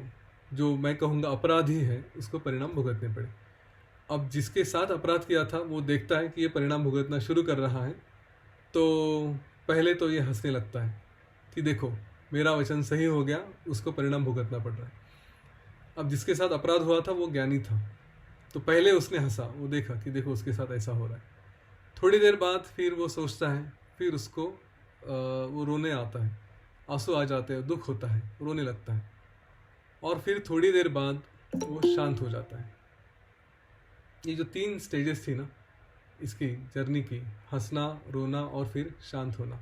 जो मैं कहूँगा अपराधी है, उसको परिणाम भुगतने पड़े। अब जिसके साथ अपराध किया था वो देखता है कि ये परिणाम भुगतना शुरू कर रहा है, तो पहले तो ये हंसने लगता है कि देखो मेरा वचन सही हो गया, उसको परिणाम भुगतना पड़ रहा है। अब जिसके साथ अपराध हुआ था वो ज्ञानी था, तो पहले उसने हंसा, वो देखा कि देखो उसके साथ ऐसा हो रहा है। थोड़ी देर बाद फिर वो सोचता है, फिर उसको वो रोने आता है, आंसू आ जाते हैं, दुख होता है, रोने लगता है, और फिर थोड़ी देर बाद वो शांत हो जाता है। ये जो 3 स्टेजेस थी ना इसकी जर्नी की, हंसना, रोना और फिर शांत होना,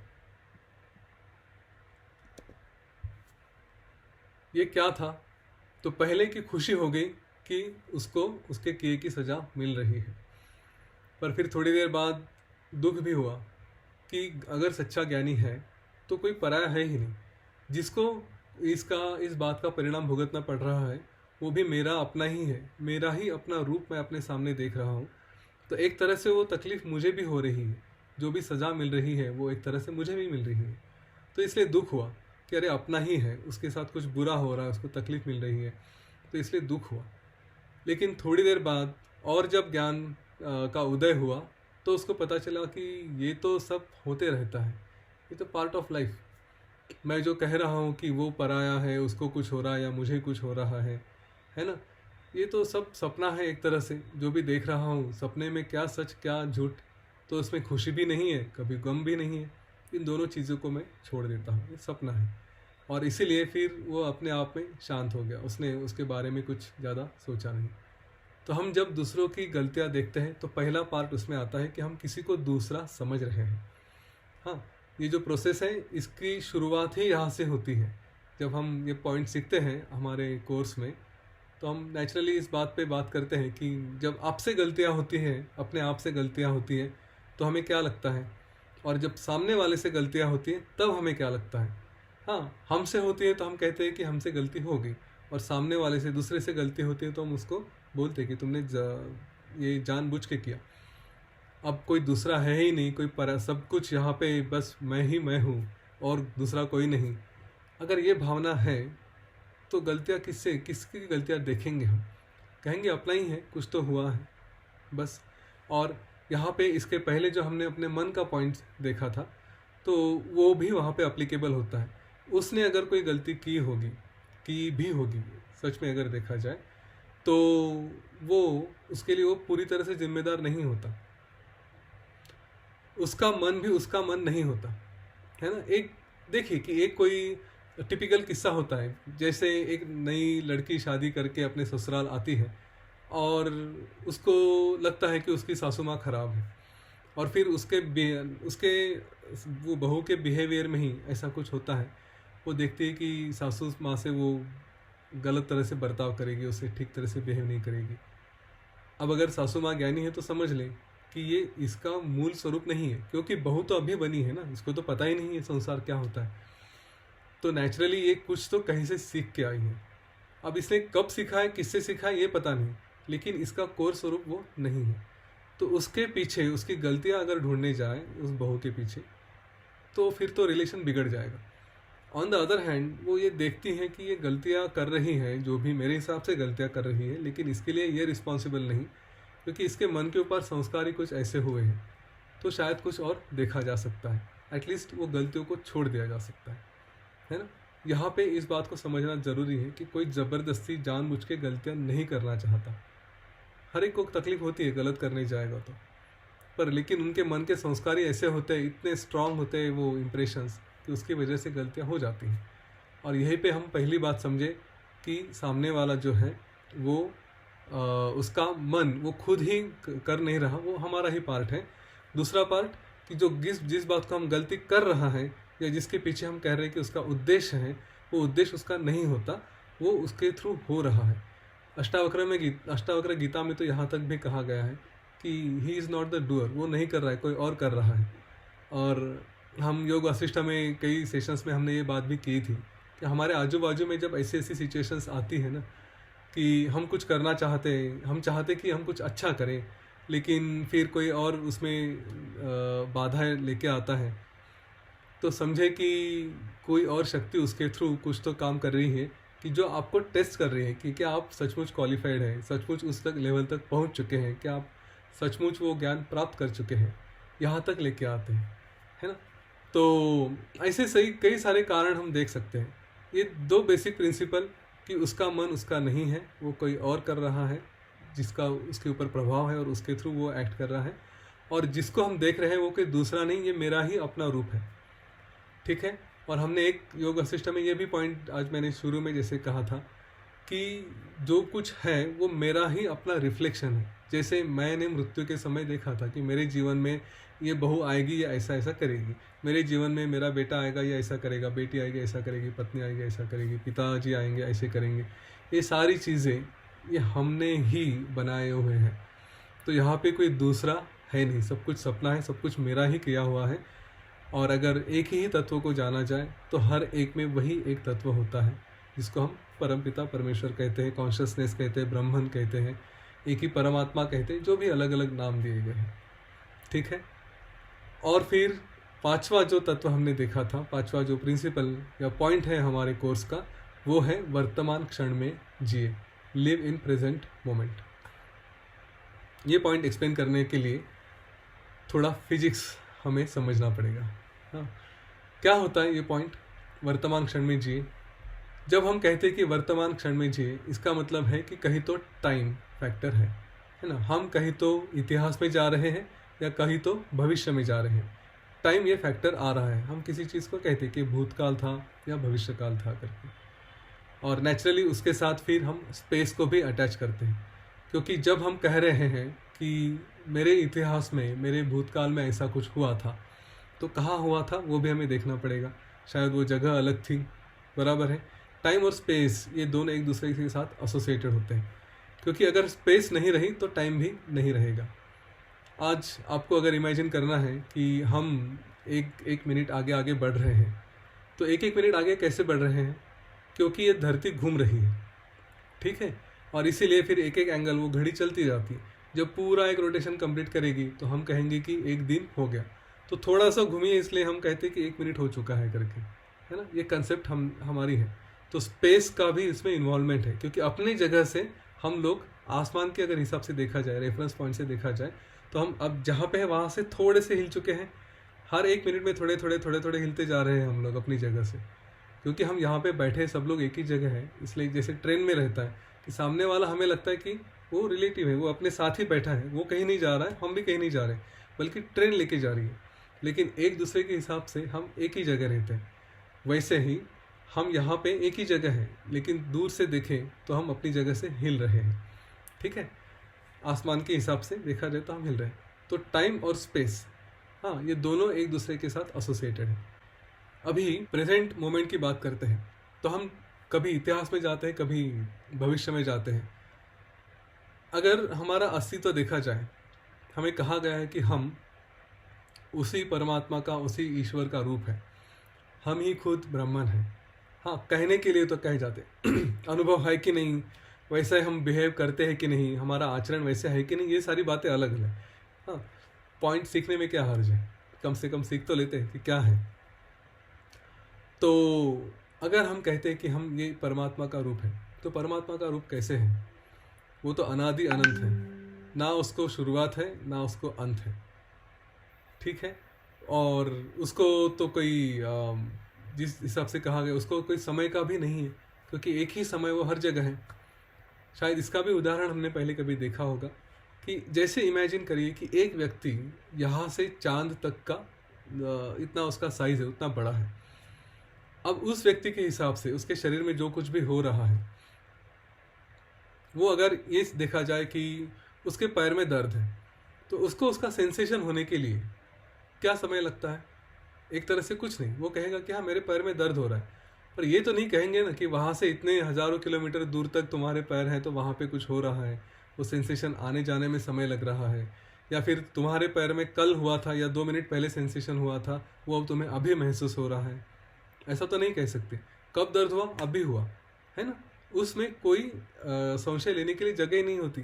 ये क्या था? तो पहले की खुशी हो गई कि उसको उसके किए की सज़ा मिल रही है, पर फिर थोड़ी देर बाद दुख भी हुआ कि अगर सच्चा ज्ञानी है तो कोई पराया है ही नहीं, जिसको इस बात का परिणाम भुगतना पड़ रहा है वो भी मेरा अपना ही है, मेरा ही अपना रूप मैं अपने सामने देख रहा हूँ। तो एक तरह से वो तकलीफ़ मुझे भी हो रही है, जो भी सज़ा मिल रही है वो एक तरह से मुझे भी मिल रही है। तो इसलिए दुख हुआ कि अरे अपना ही है, उसके साथ कुछ बुरा हो रहा है, उसको तकलीफ़ मिल रही है, तो इसलिए दुख हुआ। लेकिन थोड़ी देर बाद और जब ज्ञान का उदय हुआ तो उसको पता चला कि ये तो सब होते रहता है, ये तो पार्ट ऑफ लाइफ। मैं जो कह रहा हूँ कि वो पराया है, उसको कुछ हो रहा है या मुझे कुछ हो रहा है ना, ये तो सब सपना है एक तरह से। जो भी देख रहा हूँ सपने में, क्या सच क्या झूठ, तो उसमें खुशी भी नहीं है, कभी गम भी नहीं है। इन दोनों चीज़ों को मैं छोड़ देता हूँ, ये सपना है। और इसीलिए फिर वो अपने आप में शांत हो गया, उसने उसके बारे में कुछ ज़्यादा सोचा नहीं। तो हम जब दूसरों की गलतियाँ देखते हैं तो पहला पार्ट उसमें आता है कि हम किसी को दूसरा समझ रहे हैं। हाँ, ये जो प्रोसेस है इसकी शुरुआत ही यहाँ से होती है। जब हम ये पॉइंट सीखते हैं हमारे कोर्स में तो हम नेचुरली इस बात पे बात करते हैं कि जब आपसे गलतियाँ होती हैं, अपने आप से गलतियाँ होती हैं, तो हमें क्या लगता है, और जब सामने वाले से गलतियाँ होती हैं तब हमें क्या लगता है। हाँ, हमसे होती है तो हम कहते हैं कि हमसे गलती हो गई, और सामने वाले से, दूसरे से गलती होती है तो हम उसको बोलते हैं कि तुमने ये जानबूझ के किया। अब कोई दूसरा है ही नहीं, कोई पर सब कुछ यहाँ पे बस मैं ही मैं हूँ और दूसरा कोई नहीं। अगर ये भावना है तो गलतियाँ किसकी गलतियाँ देखेंगे हम, कहेंगे अपना ही है, कुछ तो हुआ है बस। और यहाँ पे इसके पहले जो हमने अपने मन का पॉइंट देखा था तो वो भी वहाँ पे अप्लीकेबल होता है। उसने अगर कोई गलती की भी होगी सच में अगर देखा जाए, तो वो उसके लिए वो पूरी तरह से जिम्मेदार नहीं होता, उसका मन भी उसका मन नहीं होता, है ना। एक देखिए कि एक कोई टिपिकल किस्सा होता है, जैसे एक नई लड़की शादी करके अपने ससुराल आती है और उसको लगता है कि उसकी सासू माँ ख़राब है, और फिर उसके वो बहू के बिहेवियर में ही ऐसा कुछ होता है। वो देखती है कि सासू माँ से वो गलत तरह से बर्ताव करेगी, उससे ठीक तरह से बिहेव नहीं करेगी। अब अगर सासू माँ ज्ञानी है तो समझ लें कि ये इसका मूल स्वरूप नहीं है, क्योंकि बहू तो अभी बनी है ना, इसको तो पता ही नहीं है संसार क्या होता है। तो नेचुरली ये कुछ तो कहीं से सीख के आई है। अब इसने कब सीखा है, किससे सीखा है, ये पता नहीं, लेकिन इसका कोर स्वरूप वो नहीं है। तो उसके पीछे उसकी गलतियाँ अगर ढूंढने जाए उस बहू के पीछे, तो फिर तो रिलेशन बिगड़ जाएगा। ऑन द अदर हैंड वो ये देखती हैं कि ये गलतियाँ कर रही हैं, जो भी मेरे हिसाब से गलतियाँ कर रही है, लेकिन इसके लिए ये रिस्पॉन्सिबल नहीं, क्योंकि इसके मन के ऊपर संस्कार ही कुछ ऐसे हुए हैं। तो शायद कुछ और देखा जा सकता है, एटलीस्ट वो गलतियों को छोड़ दिया जा सकता है ना। यहाँ पे इस बात को समझना ज़रूरी है कि कोई ज़बरदस्ती जानबूझ के गलतियाँ नहीं करना चाहता। हर एक को तकलीफ होती है गलत करने जाएगा तो, पर लेकिन उनके मन के संस्कार ही ऐसे होते हैं, इतने स्ट्रांग होते हैं वो इम्प्रेशंस, कि उसकी वजह से गलतियाँ हो जाती हैं। और यहीं पे हम पहली बात समझे कि सामने वाला जो है वो उसका मन वो खुद ही कर नहीं रहा, वो हमारा ही पार्ट है। दूसरा पार्ट कि जो जिस बात को हम गलती कर रहा है या जिसके पीछे हम कह रहे हैं कि उसका उद्देश्य है, वो उद्देश्य उसका नहीं होता, वो उसके थ्रू हो रहा है। अष्टावक्र गीता में तो यहाँ तक भी कहा गया है कि he is not the doer, वो नहीं कर रहा है, कोई और कर रहा है। और हम योग वशिष्ठ में कई सेशंस में हमने ये बात भी की थी कि हमारे आजू बाजू में जब ऐसी ऐसी सिचुएशंस आती है ना कि हम कुछ करना चाहते हैं, हम चाहते कि हम कुछ अच्छा करें, लेकिन फिर कोई और उसमें बाधाएं लेके आता है, तो समझे कि कोई और शक्ति उसके थ्रू कुछ तो काम कर रही है कि जो आपको टेस्ट कर रही है कि क्या आप सचमुच क्वालिफाइड हैं, सचमुच उस तक लेवल तक पहुंच चुके हैं, क्या आप सचमुच वो ज्ञान प्राप्त कर चुके हैं, यहाँ तक लेके आते हैं, है ना। तो ऐसे सही कई सारे कारण हम देख सकते हैं। ये दो बेसिक प्रिंसिपल कि उसका मन उसका नहीं है, वो कोई और कर रहा है जिसका उसके ऊपर प्रभाव है और उसके थ्रू वो एक्ट कर रहा है, और जिसको हम देख रहे हैं वो कोई दूसरा नहीं, ये मेरा ही अपना रूप है, ठीक है। और हमने एक योग वशिष्ठ में ये भी पॉइंट आज मैंने शुरू में जैसे कहा था कि जो कुछ है वो मेरा ही अपना रिफ्लेक्शन है। जैसे मैंने मृत्यु के समय देखा था कि मेरे जीवन में ये बहू आएगी, ये ऐसा ऐसा करेगी, मेरे जीवन में मेरा बेटा आएगा, ये ऐसा करेगा, बेटी आएगी ऐसा करेगी, पत्नी आएगी ऐसा करेगी, पिताजी आएंगे ऐसे करेंगे। ये सारी चीज़ें ये हमने ही बनाए हुए हैं। तो यहाँ पे कोई दूसरा है नहीं, सब कुछ सपना है, सब कुछ मेरा ही किया हुआ है। और अगर एक ही तत्व को जाना जाए तो हर एक में वही एक तत्व होता है जिसको हम परमपिता परमेश्वर कहते हैं, कॉन्शियसनेस कहते हैं, ब्रह्मन कहते हैं, एक ही परमात्मा कहते हैं, जो भी अलग अलग नाम दिए गए हैं। ठीक है। और फिर पांचवा जो तत्व हमने देखा था, पांचवा जो प्रिंसिपल या पॉइंट है हमारे कोर्स का, वो है वर्तमान क्षण में जिए, लिव इन प्रेजेंट मोमेंट। ये पॉइंट एक्सप्लेन करने के लिए थोड़ा फिजिक्स हमें समझना पड़ेगा। हाँ, क्या होता है ये पॉइंट वर्तमान क्षण में जिए? जब हम कहते हैं कि वर्तमान क्षण में जिए, इसका मतलब है कि कहीं तो टाइम फैक्टर है ना। हम कहीं तो इतिहास में जा रहे हैं या कहीं तो भविष्य में जा रहे हैं। टाइम ये फैक्टर आ रहा है। हम किसी चीज़ को कहते हैं कि भूतकाल था या भविष्यकाल था करके, और नेचुरली उसके साथ फिर हम स्पेस को भी अटैच करते हैं। क्योंकि जब हम कह रहे हैं कि मेरे इतिहास में, मेरे भूतकाल में ऐसा कुछ हुआ था, तो कहाँ हुआ था वो भी हमें देखना पड़ेगा। शायद वो जगह अलग थी, बराबर है। टाइम और स्पेस ये दोनों एक दूसरे के साथ एसोसिएटेड होते हैं, क्योंकि अगर स्पेस नहीं रही तो टाइम भी नहीं रहेगा। आज आपको अगर इमेजिन करना है कि हम एक मिनट आगे आगे बढ़ रहे हैं, तो एक मिनट आगे कैसे बढ़ रहे हैं? क्योंकि ये धरती घूम रही है, ठीक है। और इसीलिए फिर एक एंगल वो घड़ी चलती जाती है। जब पूरा एक रोटेशन कंप्लीट करेगी तो हम कहेंगे कि एक दिन हो गया। तो थोड़ा सा घूमिए, इसलिए हम कहते हैं कि 1 मिनट हो चुका है करके, है ना। ये कंसेप्ट हमारी है। तो स्पेस का भी इसमें इन्वॉल्वमेंट है, क्योंकि अपनी जगह से हम लोग आसमान के अगर हिसाब से देखा जाए, रेफरेंस पॉइंट से देखा जाए, तो हम अब जहाँ पे है वहाँ से थोड़े से हिल चुके हैं। हर 1 मिनट में थोड़े थोड़े हिलते जा रहे हैं हम लोग अपनी जगह से, क्योंकि हम यहाँ पे बैठे सब लोग एक ही जगह है। इसलिए जैसे ट्रेन में रहता है कि सामने वाला हमें लगता है कि वो रिलेटिव है, वो अपने साथ ही बैठा है, वो कहीं नहीं जा रहा है, हम भी कहीं नहीं जा रहे, बल्कि ट्रेन लेके जा रही है। लेकिन एक दूसरे के हिसाब से हम एक ही जगह रहते हैं। वैसे ही हम यहाँ पे एक ही जगह है, लेकिन दूर से देखें तो हम अपनी जगह से हिल रहे हैं, ठीक है। आसमान के हिसाब से देखा जाए तो हम हिल रहे हैं। तो टाइम और स्पेस, हाँ, ये दोनों एक दूसरे के साथ एसोसिएटेड है। अभी प्रेजेंट मोमेंट की बात करते हैं तो हम कभी इतिहास में जाते हैं, कभी भविष्य में जाते हैं। अगर हमारा अस्तित्व देखा जाए, हमें कहा गया है कि हम उसी परमात्मा का, उसी ईश्वर का रूप है। हम ही खुद ब्रह्मन हैं। हाँ, कहने के लिए तो कहे जाते अनुभव है कि नहीं, वैसे हम बिहेव करते हैं कि नहीं, हमारा आचरण वैसे है कि नहीं, ये सारी बातें अलग अलग। हाँ, पॉइंट सीखने में क्या हर्ज है, कम से कम सीख तो लेते हैं कि क्या है। तो अगर हम कहते हैं कि हम ये परमात्मा का रूप है, तो परमात्मा का रूप कैसे है? वो तो अनादि अनंत है, ना उसको शुरुआत है ना उसको अंत है, ठीक है। और उसको तो कोई जिस हिसाब से कहा गया, उसको कोई समय का भी नहीं है, क्योंकि एक ही समय वो हर जगह है। शायद इसका भी उदाहरण हमने पहले कभी देखा होगा कि जैसे इमेजिन करिए कि एक व्यक्ति यहाँ से चांद तक का इतना उसका साइज है, उतना बड़ा है। अब उस व्यक्ति के हिसाब से उसके शरीर में जो कुछ भी हो रहा है, वो अगर ये देखा जाए कि उसके पैर में दर्द है, तो उसको उसका सेंसेशन होने के लिए क्या समय लगता है? एक तरह से कुछ नहीं। वो कहेगा कि हाँ, मेरे पैर में दर्द हो रहा है, पर ये तो नहीं कहेंगे ना कि वहाँ से इतने हज़ारों किलोमीटर दूर तक तुम्हारे पैर हैं तो वहाँ पे कुछ हो रहा है, वो सेंसेशन आने जाने में समय लग रहा है। या फिर तुम्हारे पैर में कल हुआ था या 2 मिनट पहले सेंसेशन हुआ था, वो अब तुम्हें अभी महसूस हो रहा है। ऐसा तो नहीं कह सकते। कब दर्द हुआ? अभी हुआ, है ना। उसमें कोई संशय लेने के लिए जगह ही नहीं होती,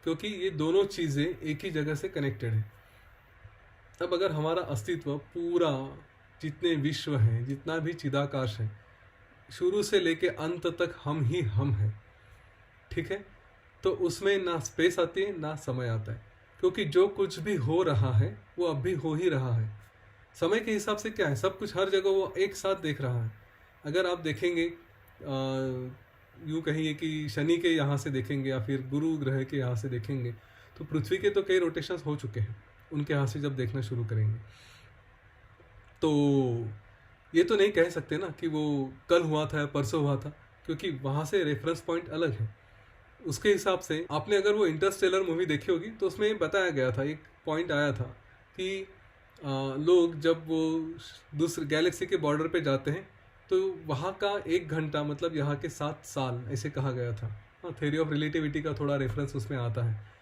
क्योंकि ये दोनों चीज़ें एक ही जगह से कनेक्टेड है। अब अगर हमारा अस्तित्व पूरा, जितने विश्व हैं, जितना भी चिदाकाश है, शुरू से लेके अंत तक हम ही हम हैं, ठीक है। तो उसमें ना स्पेस आती है ना समय आता है, क्योंकि जो कुछ भी हो रहा है वो अब भी हो ही रहा है। समय के हिसाब से क्या है, सब कुछ हर जगह वो एक साथ देख रहा है। अगर आप देखेंगे, यूँ कहिए कि शनि के यहाँ से देखेंगे या फिर गुरु ग्रह के यहाँ से देखेंगे, तो पृथ्वी के तो कई रोटेशंस हो चुके हैं। उनके यहाँ से जब देखना शुरू करेंगे तो ये तो नहीं कह सकते ना कि वो कल हुआ था या परसों हुआ था। क्योंकि वहाँ से रेफरेंस पॉइंट अलग है। उसके हिसाब से आपने अगर वो इंटरस्टेलर मूवी देखी होगी तो उसमें बताया गया था, एक पॉइंट आया था कि लोग जब वो दूसरे गैलेक्सी के बॉर्डर पे जाते हैं तो वहाँ का 1 घंटा मतलब यहाँ के 7 साल, ऐसे कहा गया था। हाँ, थ्योरी ऑफ रिलेटिविटी का थोड़ा रेफरेंस उसमें आता है।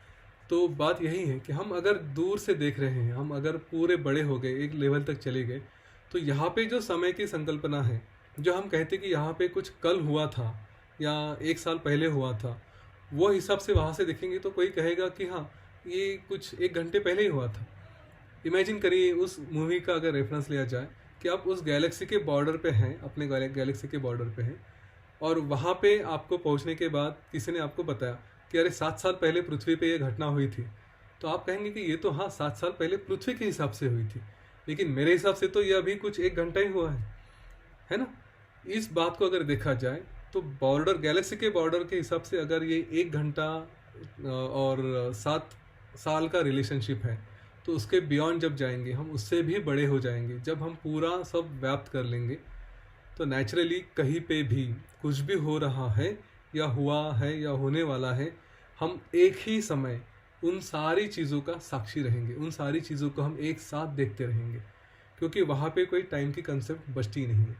तो बात यही है कि हम अगर दूर से देख रहे हैं, हम अगर पूरे बड़े हो गए, एक लेवल तक चले गए, तो यहाँ पे जो समय की संकल्पना है, जो हम कहते कि यहाँ पे कुछ कल हुआ था या 1 साल पहले हुआ था, वो हिसाब से वहाँ से देखेंगे तो कोई कहेगा कि हाँ, ये कुछ 1 घंटे पहले ही हुआ था। इमेजिन करिए उस मूवी का अगर रेफरेंस लिया जाए कि आप उस गैलेक्सी के बॉर्डर पे हैं, अपने गैलेक्सी के बॉर्डर पे हैं, और वहाँ पे आपको पहुँचने के बाद किसी ने आपको बताया कि अरे 7 साल पहले पृथ्वी पे ये घटना हुई थी, तो आप कहेंगे कि ये तो हाँ 7 साल पहले पृथ्वी के हिसाब से हुई थी, लेकिन मेरे हिसाब से तो ये अभी कुछ 1 घंटा ही हुआ है ना। इस बात को अगर देखा जाए तो बॉर्डर, गैलेक्सी के बॉर्डर के हिसाब से अगर ये 1 घंटा और 7 साल का रिलेशनशिप है, तो उसके बियॉन्ड जब जाएंगे हम, उससे भी बड़े हो जाएंगे, जब हम पूरा सब व्याप्त कर लेंगे, तो नेचुरली कहीं पे भी कुछ भी हो रहा है या हुआ है या होने वाला है, हम एक ही समय उन सारी चीज़ों का साक्षी रहेंगे, उन सारी चीज़ों को हम एक साथ देखते रहेंगे, क्योंकि वहाँ पे कोई टाइम की कंसेप्ट बचती नहीं है।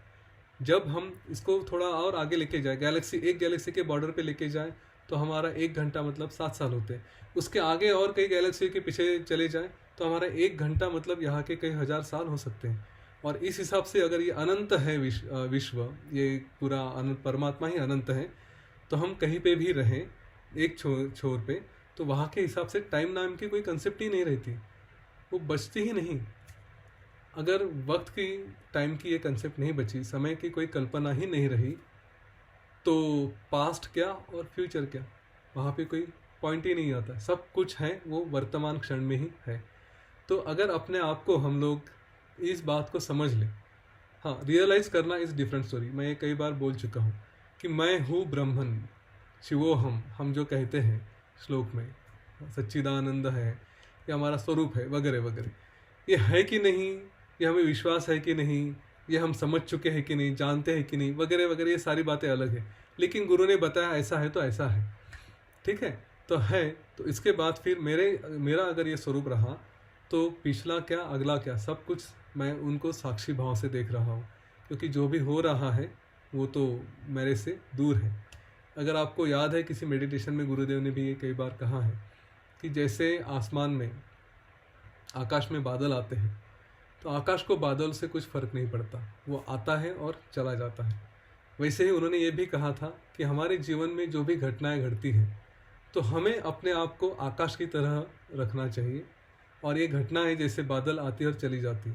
जब हम इसको थोड़ा और आगे लेके जाए, एक गैलेक्सी के बॉर्डर पे लेके जाए, तो हमारा 1 घंटा मतलब 7 साल होते हैं। उसके आगे और कई गैलेक्सी के पीछे चले जाए तो हमारा 1 घंटा मतलब यहाँ के कई हजार साल हो सकते हैं। और इस हिसाब से अगर ये अनंत है विश्व, ये पूरा अनंत, परमात्मा ही अनंत है, तो हम कहीं पे भी रहें एक छोर पे, तो वहाँ के हिसाब से टाइम नाम की कोई कंसेप्ट ही नहीं रहती, वो बचती ही नहीं। अगर वक्त की, टाइम की ये कंसेप्ट नहीं बची, समय की कोई कल्पना ही नहीं रही, तो पास्ट क्या और फ्यूचर क्या, वहाँ पे कोई पॉइंट ही नहीं आता। सब कुछ है वो वर्तमान क्षण में ही है। तो अगर अपने आप को हम लोग इस बात को समझ लें, हाँ, रियलाइज़ करना इज़ डिफरेंट स्टोरी। मैं ये कई बार बोल चुका हूँ कि मैं हूँ ब्रह्मन शिवोहम, हम जो कहते हैं श्लोक में, सच्चिदानंद है, ये हमारा स्वरूप है, वगैरह वगैरह, ये है कि नहीं, ये हमें विश्वास है कि नहीं, ये हम समझ चुके हैं कि नहीं, जानते हैं कि नहीं, वगैरह वगैरह, ये सारी बातें अलग है। लेकिन गुरु ने बताया ऐसा है तो ऐसा है, ठीक है, तो है। तो इसके बाद फिर मेरा अगर ये स्वरूप रहा, तो पिछला क्या अगला क्या, सब कुछ मैं उनको साक्षी भाव से देख रहा हूँ, क्योंकि जो भी हो रहा है वो तो मेरे से दूर है। अगर आपको याद है, किसी मेडिटेशन में गुरुदेव ने भी ये कई बार कहा है कि जैसे आसमान में, आकाश में बादल आते हैं, तो आकाश को बादल से कुछ फ़र्क नहीं पड़ता, वो आता है और चला जाता है। वैसे ही उन्होंने ये भी कहा था कि हमारे जीवन में जो भी घटनाएं घटती हैं, तो हमें अपने आप को आकाश की तरह रखना चाहिए। और ये घटनाएं जैसे बादल आती और चली जाती,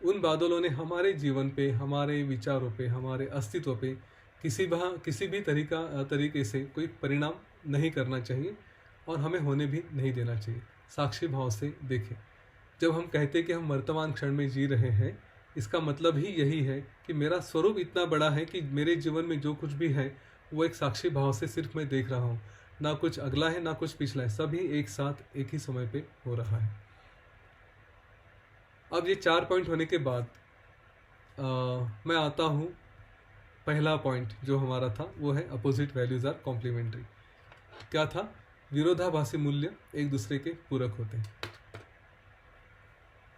उन बादलों ने हमारे जीवन पे, हमारे विचारों पे, हमारे अस्तित्व पे किसी भी तरीके से कोई परिणाम नहीं करना चाहिए, और हमें होने भी नहीं देना चाहिए। साक्षी भाव से देखें। जब हम कहते हैं कि हम वर्तमान क्षण में जी रहे हैं, इसका मतलब ही यही है कि मेरा स्वरूप इतना बड़ा है कि मेरे जीवन में जो कुछ भी है वो एक साक्षी भाव से सिर्फ मैं देख रहा हूँ। ना कुछ अगला है, ना कुछ पिछला है, सभी एक साथ एक ही समय पे हो रहा है। अब ये 4 पॉइंट होने के बाद मैं आता हूँ, पहला पॉइंट जो हमारा था वो है अपोजिट वैल्यूज आर कॉम्प्लीमेंट्री। क्या था? विरोधाभासी मूल्य एक दूसरे के पूरक होते हैं।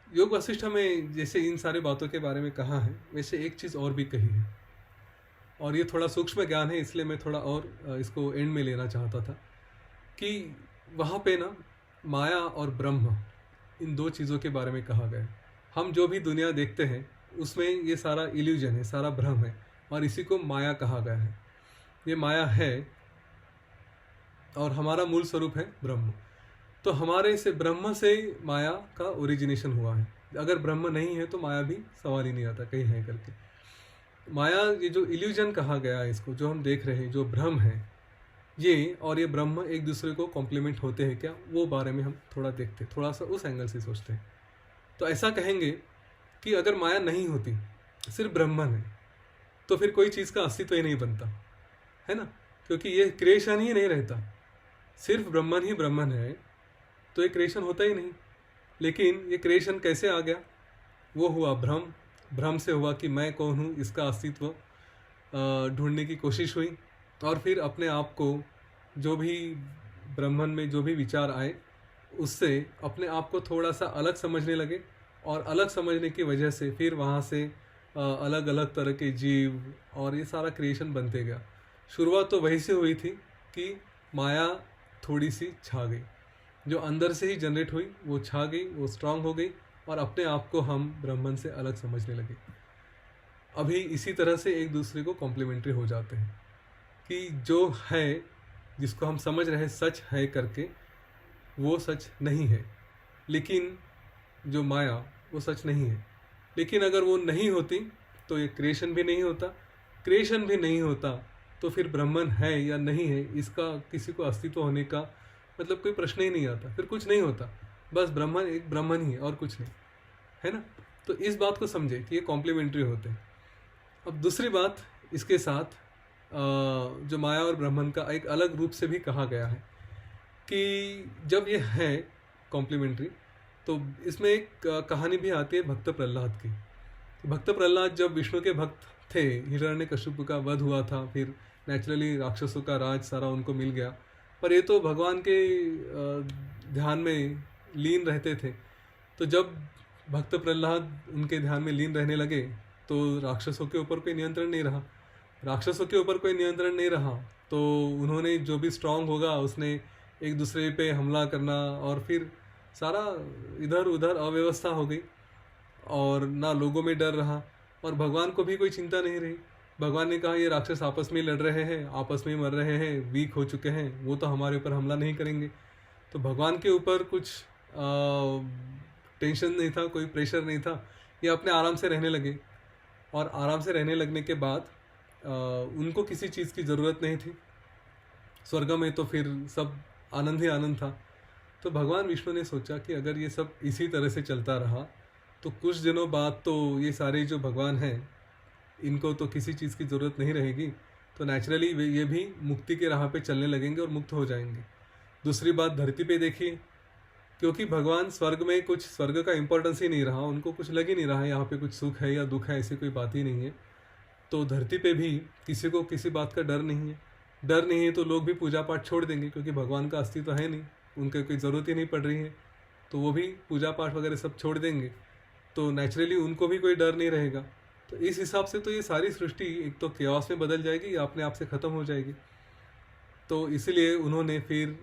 योग वशिष्ठ में जैसे इन सारी बातों के बारे में कहा है, वैसे एक चीज़ और भी कही है, और ये थोड़ा सूक्ष्म ज्ञान है, इसलिए मैं थोड़ा और इसको एंड में लेना चाहता था कि वहाँ पे ना माया और ब्रह्म, इन दो चीज़ों के बारे में कहा गया है। हम जो भी दुनिया देखते हैं उसमें ये सारा इल्यूजन है, सारा भ्रम है, और इसी को माया कहा गया है। ये माया है और हमारा मूल स्वरूप है ब्रह्म। तो हमारे से ब्रह्म से माया का ओरिजिनेशन हुआ है। अगर ब्रह्म नहीं है तो माया भी सवाल ही नहीं आता कहीं है करके। माया, ये जो इल्यूजन कहा गया है, इसको जो हम देख रहे हैं, जो भ्रम है, ये और ये ब्रह्म एक दूसरे को कॉम्प्लीमेंट होते हैं क्या, वो बारे में हम थोड़ा देखते, थोड़ा सा उस एंगल से सोचते हैं। तो ऐसा कहेंगे कि अगर माया नहीं होती, सिर्फ ब्रह्मन है, तो फिर कोई चीज़ का अस्तित्व ही नहीं बनता, है ना, क्योंकि ये क्रिएशन ही नहीं रहता। सिर्फ ब्रह्मन ही ब्रह्मन है तो ये क्रिएशन होता ही नहीं। लेकिन ये क्रिएशन कैसे आ गया? वो हुआ भ्रम से हुआ कि मैं कौन हूँ, इसका अस्तित्व ढूंढने की कोशिश हुई, और फिर अपने आप को जो भी ब्रह्मन में जो भी विचार आए उससे अपने आप को थोड़ा सा अलग समझने लगे, और अलग समझने की वजह से फिर वहाँ से अलग अलग तरह के जीव और ये सारा क्रिएशन बनते गया। शुरुआत तो वही से हुई थी कि माया थोड़ी सी छा गई, जो अंदर से ही जनरेट हुई वो छा गई, वो स्ट्रांग हो गई, और अपने आप को हम ब्रह्मन से अलग समझने लगे। अभी इसी तरह से एक दूसरे को कॉम्प्लीमेंट्री हो जाते हैं कि जो है, जिसको हम समझ रहे हैं सच है करके, वो सच नहीं है, लेकिन जो माया वो सच नहीं है। लेकिन अगर वो नहीं होती तो ये क्रिएशन भी नहीं होता, क्रिएशन भी नहीं होता तो फिर ब्रह्मन है या नहीं है इसका किसी को अस्तित्व होने का मतलब कोई प्रश्न ही नहीं आता, फिर कुछ नहीं होता, बस ब्रह्मन एक ब्रह्मन ही है और कुछ नहीं है ना। तो इस बात को समझे कि ये कॉम्प्लीमेंट्री होते हैं। अब दूसरी बात इसके साथ जो माया और ब्रह्मन का एक अलग रूप से भी कहा गया है कि जब ये है कॉम्प्लीमेंट्री, तो इसमें एक कहानी भी आती है भक्त प्रहलाद की। भक्त प्रहलाद जब विष्णु के भक्त थे, हिरण्यकशिपु का वध हुआ था, फिर नेचुरली राक्षसों का राज सारा उनको मिल गया, पर ये तो भगवान के ध्यान में लीन रहते थे। तो जब भक्त प्रहलाद उनके ध्यान में लीन रहने लगे तो राक्षसों के ऊपर कोई नियंत्रण नहीं रहा। राक्षसों के ऊपर कोई नियंत्रण नहीं रहा तो उन्होंने जो भी स्ट्रांग होगा उसने एक दूसरे पे हमला करना, और फिर सारा इधर उधर अव्यवस्था हो गई, और ना लोगों में डर रहा और भगवान को भी कोई चिंता नहीं रही। भगवान ने कहा ये राक्षस आपस में लड़ रहे हैं, आपस में मर रहे हैं, वीक हो चुके हैं, वो तो हमारे ऊपर हमला नहीं करेंगे। तो भगवान के ऊपर कुछ टेंशन नहीं था, कोई प्रेशर नहीं था, ये अपने आराम से रहने लगे। और आराम से रहने लगने के बाद उनको किसी चीज़ की ज़रूरत नहीं थी। स्वर्ग में तो फिर सब आनंद ही आनंद था। तो भगवान विष्णु ने सोचा कि अगर ये सब इसी तरह से चलता रहा तो कुछ दिनों बाद तो ये सारे जो भगवान हैं इनको तो किसी चीज़ की ज़रूरत नहीं रहेगी, तो नेचुरली ये भी मुक्ति के राह पे चलने लगेंगे और मुक्त हो जाएंगे। दूसरी बात धरती पे देखिए, क्योंकि भगवान स्वर्ग में कुछ, स्वर्ग का इंपॉर्टेंस ही नहीं रहा, उनको कुछ लग ही नहीं रहा है यहाँ पे कुछ सुख है या दुख है, ऐसी कोई बात ही नहीं है। तो धरती पे भी किसी को किसी बात का डर नहीं है। डर नहीं है तो लोग भी पूजा पाठ छोड़ देंगे, क्योंकि भगवान का अस्तित्व है नहीं, उनके कोई ज़रूरत ही नहीं पड़ रही है, तो वो भी पूजा पाठ वगैरह सब छोड़ देंगे, तो नेचुरली उनको भी कोई डर नहीं रहेगा। तो इस हिसाब से तो ये सारी सृष्टि एक तो केओस में बदल जाएगी या अपने आप से ख़त्म हो जाएगी। तो इसीलिए उन्होंने फिर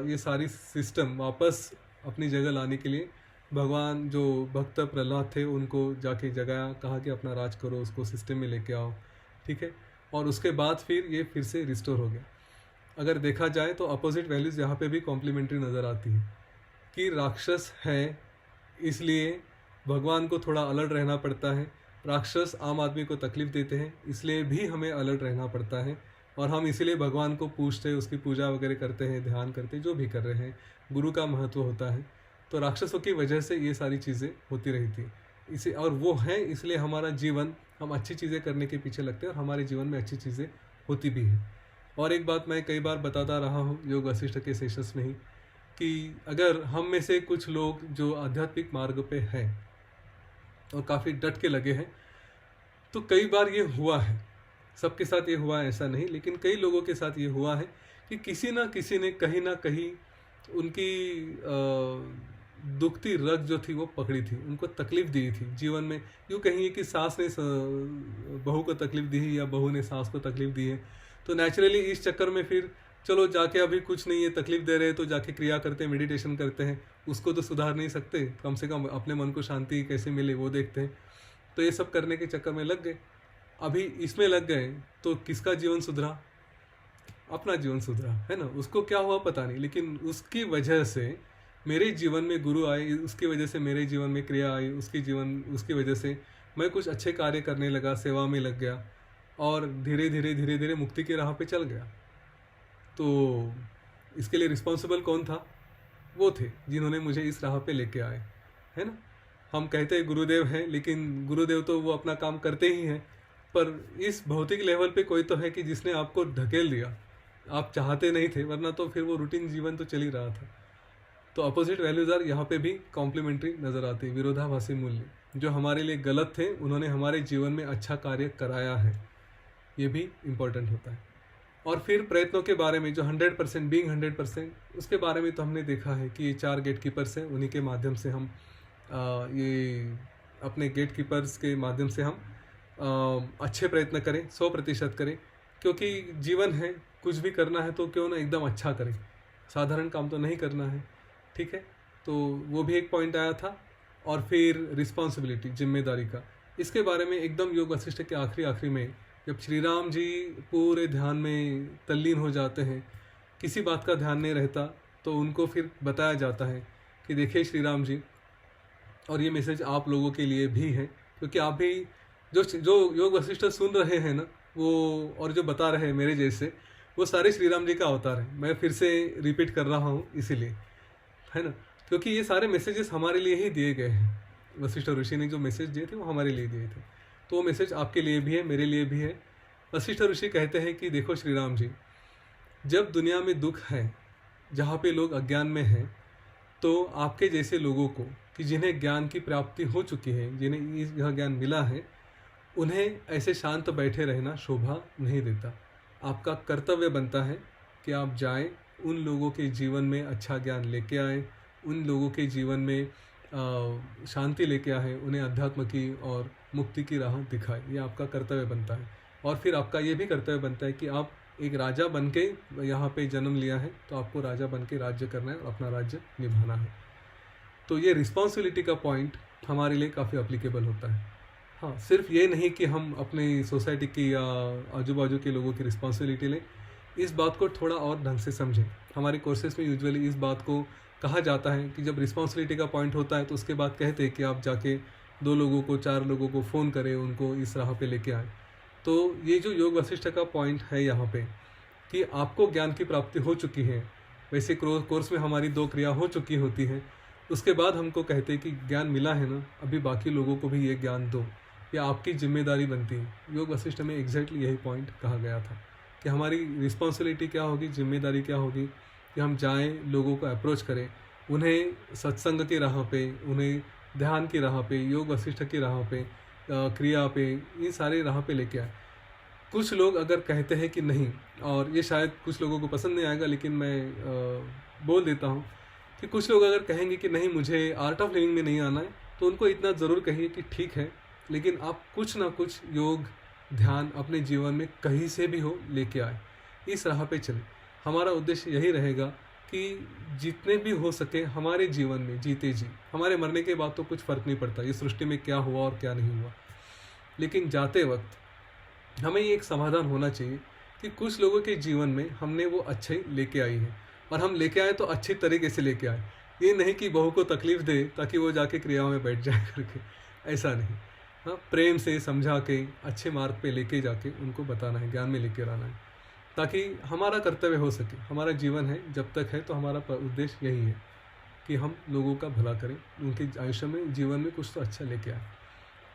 ये सारी सिस्टम वापस अपनी जगह लाने के लिए भगवान जो भक्त प्रहलाद थे उनको जाके जगाया, कहा कि अपना राज करो, उसको सिस्टम में लेके आओ, ठीक है। और उसके बाद फिर से रिस्टोर हो गया। अगर देखा जाए तो अपोजिट वैल्यूज़ यहाँ पे भी कॉम्प्लीमेंट्री नज़र आती है कि राक्षस है इसलिए भगवान को थोड़ा अलर्ट रहना पड़ता है, राक्षस आम आदमी को तकलीफ़ देते हैं इसलिए भी हमें अलर्ट रहना पड़ता है, और हम इसीलिए भगवान को पूछते, उसकी पूजा वगैरह करते हैं, ध्यान करते, जो भी कर रहे हैं, गुरु का महत्व होता है। तो राक्षसों की वजह से ये सारी चीज़ें होती रही थी इसे, और वो है इसलिए हमारा जीवन, हम अच्छी चीज़ें करने के पीछे लगते हैं और हमारे जीवन में अच्छी चीज़ें होती भी हैं। और एक बात मैं कई बार बताता रहा हूँ योग वशिष्ठ के सेशंस में ही, कि अगर हम में से कुछ लोग जो आध्यात्मिक मार्ग पे हैं और काफ़ी डट के लगे हैं, तो कई बार ये हुआ है, सबके साथ ये हुआ है ऐसा नहीं, लेकिन कई लोगों के साथ ये हुआ है कि किसी ना किसी ने कहीं ना कहीं उनकी दुखती रग जो थी वो पकड़ी थी, उनको तकलीफ दी थी जीवन में। यूँ कहिए कि सास ने बहू को तकलीफ दी है या बहू ने सास को तकलीफ दी है, तो नेचुरली इस चक्कर में फिर चलो जाके अभी कुछ नहीं है, तकलीफ दे रहे हैं तो जाके क्रिया करते हैं, मेडिटेशन करते हैं, उसको तो सुधार नहीं सकते, कम से कम अपने मन को शांति कैसे मिले वो देखते हैं। तो ये सब करने के चक्कर में लग गए, अभी इसमें लग गए, तो किसका जीवन सुधरा? अपना जीवन सुधरा, है ना। उसको क्या हुआ पता नहीं, लेकिन उसकी वजह से मेरे जीवन में गुरु आए, उसकी वजह से मेरे जीवन में क्रिया आई, उसकी वजह से मैं कुछ अच्छे कार्य करने लगा, सेवा में लग गया, और धीरे धीरे मुक्ति के राह पे चल गया। तो इसके लिए रिस्पॉन्सिबल कौन था? वो थे जिन्होंने मुझे इस राह पे लेके आए, है ना। हम कहते हैं गुरुदेव हैं, लेकिन गुरुदेव तो वो अपना काम करते ही हैं, पर इस भौतिक लेवल पे कोई तो है कि जिसने आपको ढकेल दिया, आप चाहते नहीं थे, वरना तो फिर वो रूटीन जीवन तो चल ही रहा था। तो अपोजिट वैल्यूज आर यहाँ पे भी कॉम्प्लीमेंट्री नज़र आती है, विरोधाभासी मूल्य। जो हमारे लिए गलत थे उन्होंने हमारे जीवन में अच्छा कार्य कराया है, ये भी इम्पोर्टेंट होता है। और फिर प्रयत्नों के बारे में जो 100% बीइंग 100%, उसके बारे में तो हमने देखा है कि ये 4 गेट कीपर्स हैं, उन्हीं के माध्यम से हम ये अपने गेट कीपर्स के माध्यम से हम अच्छे प्रयत्न करें, 100% करें, क्योंकि जीवन है, कुछ भी करना है तो क्यों ना एकदम अच्छा करें, साधारण काम तो नहीं करना है। ठीक है, तो वो भी एक पॉइंट आया था। और फिर रिस्पॉन्सिबिलिटी, जिम्मेदारी का, इसके बारे में एकदम योग वशिष्ठ के आखिरी में जब श्री राम जी पूरे ध्यान में तल्लीन हो जाते हैं, किसी बात का ध्यान नहीं रहता, तो उनको फिर बताया जाता है कि देखिए श्री राम जी, और ये मैसेज आप लोगों के लिए भी है, क्योंकि आप भी जो योग वशिष्ठ सुन रहे हैं ना, वो और जो बता रहे हैं मेरे जैसे, वो सारे श्री राम जी का अवतार है। मैं फिर से रिपीट कर रहा हूँ इसीलिए, है ना, क्योंकि ये सारे मैसेजेस हमारे लिए ही दिए गए हैं। वशिष्ठ ऋषि ने जो मैसेज दिए थे वो हमारे लिए दिए थे, तो वो मैसेज आपके लिए भी है, मेरे लिए भी है। वशिष्ठ ऋषि कहते हैं कि देखो श्री राम जी, जब दुनिया में दुख है, जहाँ पे लोग अज्ञान में हैं, तो आपके जैसे लोगों को, कि जिन्हें ज्ञान की प्राप्ति हो चुकी है, जिन्हें यह ज्ञान मिला है, उन्हें ऐसे शांत बैठे रहना शोभा नहीं देता। आपका कर्तव्य बनता है कि आप जाएं, उन लोगों के जीवन में अच्छा ज्ञान लेके आए, उन लोगों के जीवन में शांति लेके आए, उन्हें अध्यात्म की और मुक्ति की राह दिखाए। ये आपका कर्तव्य बनता है। और फिर आपका ये भी कर्तव्य बनता है कि आप एक राजा बन के यहाँ पे जन्म लिया है, तो आपको राजा बन के राज्य करना है और अपना राज्य निभाना है। तो ये रिस्पॉन्सिबिलिटी का पॉइंट हमारे लिए काफ़ी अप्लीकेबल होता है। हाँ, सिर्फ ये नहीं कि हम अपनी सोसाइटी की या आजू बाजू के लोगों की रिस्पॉन्सिबिलिटी लें, इस बात को थोड़ा और ढंग से समझें। हमारे कोर्सेज में यूजुअली इस बात को कहा जाता है कि जब रिस्पॉन्सिबिलिटी का पॉइंट होता है तो उसके बाद कहते हैं कि आप जाके 2 लोगों को 4 लोगों को फ़ोन करें, उनको इस राह पे लेके आए। तो ये जो योग वशिष्ठ का पॉइंट है यहाँ पे, कि आपको ज्ञान की प्राप्ति हो चुकी है, वैसे कोर्स में हमारी 2 क्रिया हो चुकी होती हैं, उसके बाद हमको कहते हैं कि ज्ञान मिला है ना, अभी बाकी लोगों को भी ये ज्ञान दो, ये आपकी जिम्मेदारी बनती है। योग वशिष्ठ में एग्जैक्टली यही पॉइंट कहा गया था कि हमारी रिस्पॉन्सिबिलिटी क्या होगी, जिम्मेदारी क्या होगी, कि हम जाएं, लोगों को अप्रोच करें, उन्हें सत्संग की राह पे, उन्हें ध्यान की राह पे, योग वशिष्ठ की राह पे, क्रिया पे, ये सारे राह पे लेके आए। कुछ लोग अगर कहते हैं कि नहीं, और ये शायद कुछ लोगों को पसंद नहीं आएगा, लेकिन मैं बोल देता हूँ कि कुछ लोग अगर कहेंगे कि नहीं मुझे आर्ट ऑफ लिविंग में नहीं आना है, तो उनको इतना ज़रूर कहिए कि ठीक है, लेकिन आप कुछ ना कुछ योग ध्यान अपने जीवन में कहीं से भी हो लेके आए, इस राह पे चले। हमारा उद्देश्य यही रहेगा कि जितने भी हो सके हमारे जीवन में जीते जी, हमारे मरने के बाद तो कुछ फ़र्क नहीं पड़ता इस सृष्टि में क्या हुआ और क्या नहीं हुआ, लेकिन जाते वक्त हमें ये एक समाधान होना चाहिए कि कुछ लोगों के जीवन में हमने वो अच्छे लेके आई है, और हम लेके आए तो अच्छी तरीके से लेके आए। ये नहीं कि बहू को तकलीफ़ दे ताकि वो जाके क्रियाओं में बैठ जाए करके, ऐसा नहीं। हाँ, प्रेम से समझा के अच्छे मार्ग पे लेके जाके उनको बताना है, ज्ञान में लेके आना है, ताकि हमारा कर्तव्य हो सके। हमारा जीवन है, जब तक है तो हमारा उद्देश्य यही है कि हम लोगों का भला करें, उनके आयुष्य में, जीवन में कुछ तो अच्छा लेके आए।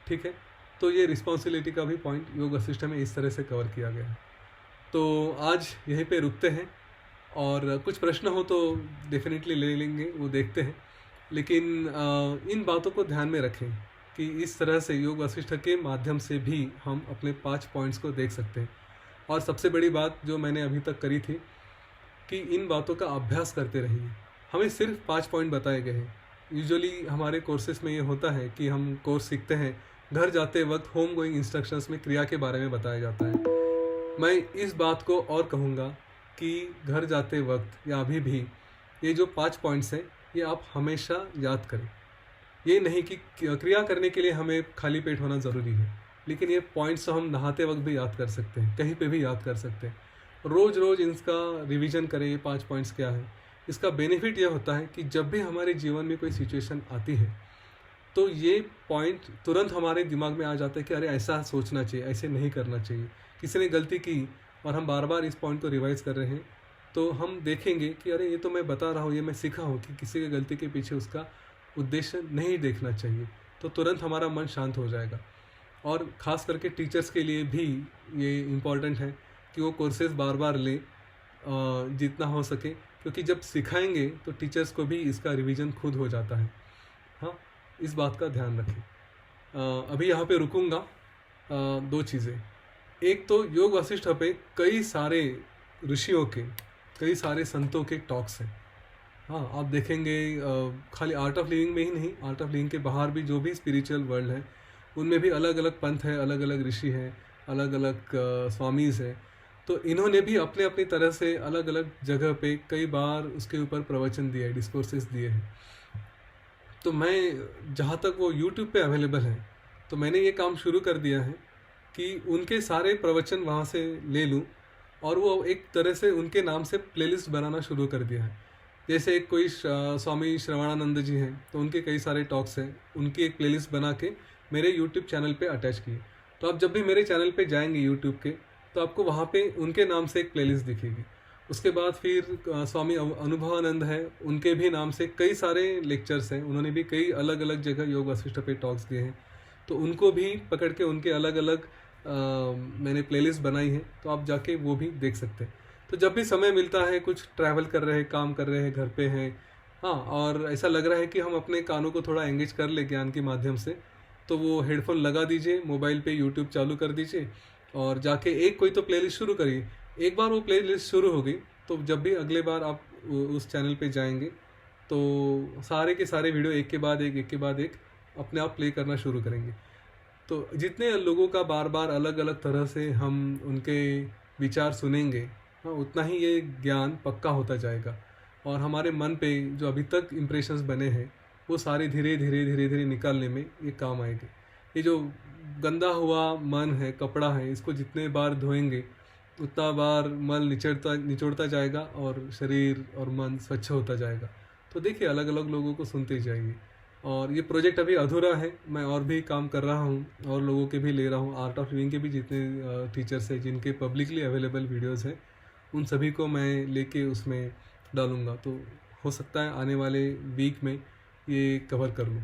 ठीक है, तो ये रिस्पॉन्सिबिलिटी का भी पॉइंट योग वशिष्ठ में इस तरह से कवर किया गया है। तो आज यहीं पे रुकते हैं, और कुछ प्रश्न हो तो डेफिनेटली ले लेंगे, वो देखते हैं। लेकिन इन बातों को ध्यान में रखें कि इस तरह से योग वशिष्ठ के माध्यम से भी हम अपने 5 पॉइंट्स को देख सकते हैं। और सबसे बड़ी बात जो मैंने अभी तक करी थी कि इन बातों का अभ्यास करते रहिए। हमें सिर्फ 5 पॉइंट बताए गए हैं। यूजुअली हमारे कोर्सेज में ये होता है कि हम कोर्स सीखते हैं, घर जाते वक्त होम गोइंग इंस्ट्रक्शंस में क्रिया के बारे में बताया जाता है। मैं इस बात को और कहूँगा कि घर जाते वक्त या अभी भी ये जो 5 पॉइंट्स हैं, ये आप हमेशा याद करें। ये नहीं कि क्रिया करने के लिए हमें खाली पेट होना ज़रूरी है, लेकिन ये पॉइंट्स हम नहाते वक्त भी याद कर सकते हैं, कहीं पे भी याद कर सकते हैं। रोज़ रोज़ इसका रिवीजन करें, ये 5 पॉइंट्स क्या है। इसका बेनिफिट ये होता है कि जब भी हमारे जीवन में कोई सिचुएशन आती है, तो ये पॉइंट तुरंत हमारे दिमाग में आ जाता है कि अरे ऐसा सोचना चाहिए, ऐसे नहीं करना चाहिए। किसी ने गलती की और हम बार बार इस पॉइंट को रिवाइज कर रहे हैं, तो हम देखेंगे कि अरे ये तो मैं बता रहा हूँ, ये मैं सीखा हूँ कि किसी की गलती के पीछे उसका उद्देश्य नहीं देखना चाहिए, तो तुरंत हमारा मन शांत हो जाएगा। और ख़ास करके टीचर्स के लिए भी ये इम्पॉर्टेंट है कि वो कोर्सेज बार बार लें जितना हो सके, क्योंकि जब सिखाएंगे तो टीचर्स को भी इसका रिवीजन खुद हो जाता है। हाँ, इस बात का ध्यान रखें। अभी यहाँ पे रुकूंगा। 2 चीज़ें, एक तो योग वशिष्ठ पे कई सारे ऋषियों के, कई सारे संतों के टॉक्स हैं। हाँ, आप देखेंगे खाली आर्ट ऑफ लिविंग में ही नहीं, आर्ट ऑफ लिविंग के बाहर भी जो भी स्पिरिचुअल वर्ल्ड है उनमें भी अलग अलग पंथ है, अलग अलग ऋषि हैं, अलग अलग स्वामीज हैं। तो इन्होंने भी अपने अपनी तरह से अलग अलग जगह पे कई बार उसके ऊपर प्रवचन दिए, डिस्कोर्सेस दिए हैं। तो मैं जहाँ तक वो यूट्यूब पे अवेलेबल है, तो मैंने ये काम शुरू कर दिया है कि उनके सारे प्रवचन वहाँ से ले लूँ और वो एक तरह से उनके नाम से प्लेलिस्ट बनाना शुरू कर दिया है। जैसे एक कोई स्वामी श्रवणानंद जी हैं, तो उनके कई सारे टॉक्स हैं, उनकी एक प्लेलिस्ट बना के मेरे यूट्यूब चैनल पे अटैच किए। तो आप जब भी मेरे चैनल पे जाएंगे यूट्यूब के, तो आपको वहाँ पे उनके नाम से एक प्लेलिस्ट दिखेगी। उसके बाद फिर स्वामी अनुभवानंद है, उनके भी नाम से कई सारे लेक्चर्स हैं, उन्होंने भी कई अलग अलग जगह योग वशिष्ठ पे टॉक्स दिए हैं। तो उनको भी पकड़ के उनके अलग अलग मैंने प्लेलिस्ट बनाई है, तो आप जाके वो भी देख सकते हैं। तो जब भी समय मिलता है, कुछ ट्रैवल कर रहे हैं, काम कर रहे हैं, घर पे हैं, हाँ, और ऐसा लग रहा है कि हम अपने कानों को थोड़ा एंगेज कर ले ज्ञान के माध्यम से, तो वो हेडफोन लगा दीजिए, मोबाइल पे यूट्यूब चालू कर दीजिए और जाके एक कोई तो प्लेलिस्ट शुरू करिए। एक बार वो प्लेलिस्ट शुरू हो गई, तो जब भी अगले बार आप उस चैनल पे जाएंगे, तो सारे के सारे वीडियो एक के बाद एक अपने आप प्ले करना शुरू करेंगे। तो जितने लोगों का बार बार अलग अलग तरह से हम उनके विचार सुनेंगे, हाँ, उतना ही ये ज्ञान पक्का होता जाएगा और हमारे मन पे जो अभी तक इम्प्रेशंस बने हैं वो सारे धीरे धीरे निकालने में ये काम आएंगे। ये जो गंदा हुआ मन है, कपड़ा है, इसको जितने बार धोएंगे उतना बार मल निचोड़ता जाएगा और शरीर और मन स्वच्छ होता जाएगा। तो देखिए, अलग अलग लोगों को सुनते जाइए। और ये प्रोजेक्ट अभी अधूरा है, मैं और भी काम कर रहा हूँ और लोगों के भी ले रहा हूँ। आर्ट ऑफ लिविंग के भी जितने टीचर्स हैं जिनके पब्लिकली अवेलेबल वीडियोस हैं, उन सभी को मैं लेके उसमें डालूँगा। तो हो सकता है आने वाले वीक में ये कवर कर लूँ,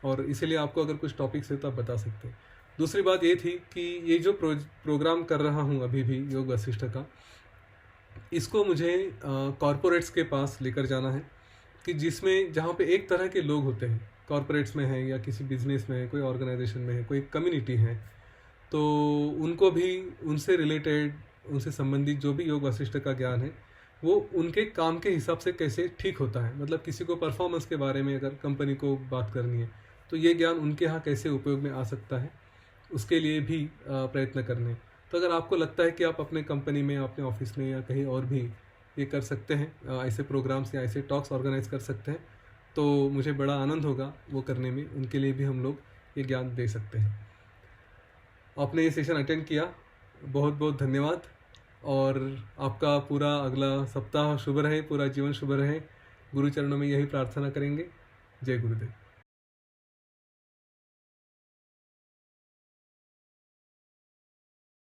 और इसीलिए आपको अगर कुछ टॉपिक्स है तो आप बता सकते हैं। दूसरी बात ये थी कि ये जो प्रोग्राम कर रहा हूँ अभी भी योग वशिष्ठ का, इसको मुझे कॉरपोरेट्स के पास लेकर जाना है, कि जिसमें जहाँ पे एक तरह के लोग होते हैं, कॉरपोरेट्स में है या किसी बिजनेस में है, कोई ऑर्गेनाइजेशन में है, कोई कम्युनिटी है, तो उनको भी उनसे रिलेटेड, उनसे संबंधित जो भी योग वशिष्ठ का ज्ञान है वो उनके काम के हिसाब से कैसे ठीक होता है। मतलब किसी को परफॉर्मेंस के बारे में अगर कंपनी को बात करनी है, तो ये ज्ञान उनके यहाँ कैसे उपयोग में आ सकता है, उसके लिए भी प्रयत्न करने। तो अगर आपको लगता है कि आप अपने कंपनी में, अपने ऑफिस में या कहीं और भी ये कर सकते हैं, ऐसे प्रोग्राम्स या ऐसे टॉक्स ऑर्गेनाइज कर सकते हैं, तो मुझे बड़ा आनंद होगा वो करने में। उनके लिए भी हम लोग ये ज्ञान दे सकते हैं। आपने ये सेशन अटेंड किया, बहुत बहुत धन्यवाद। और आपका पूरा अगला सप्ताह शुभ रहे, पूरा जीवन शुभ रहे। गुरु चरणों में यही प्रार्थना करेंगे। जय गुरुदेव।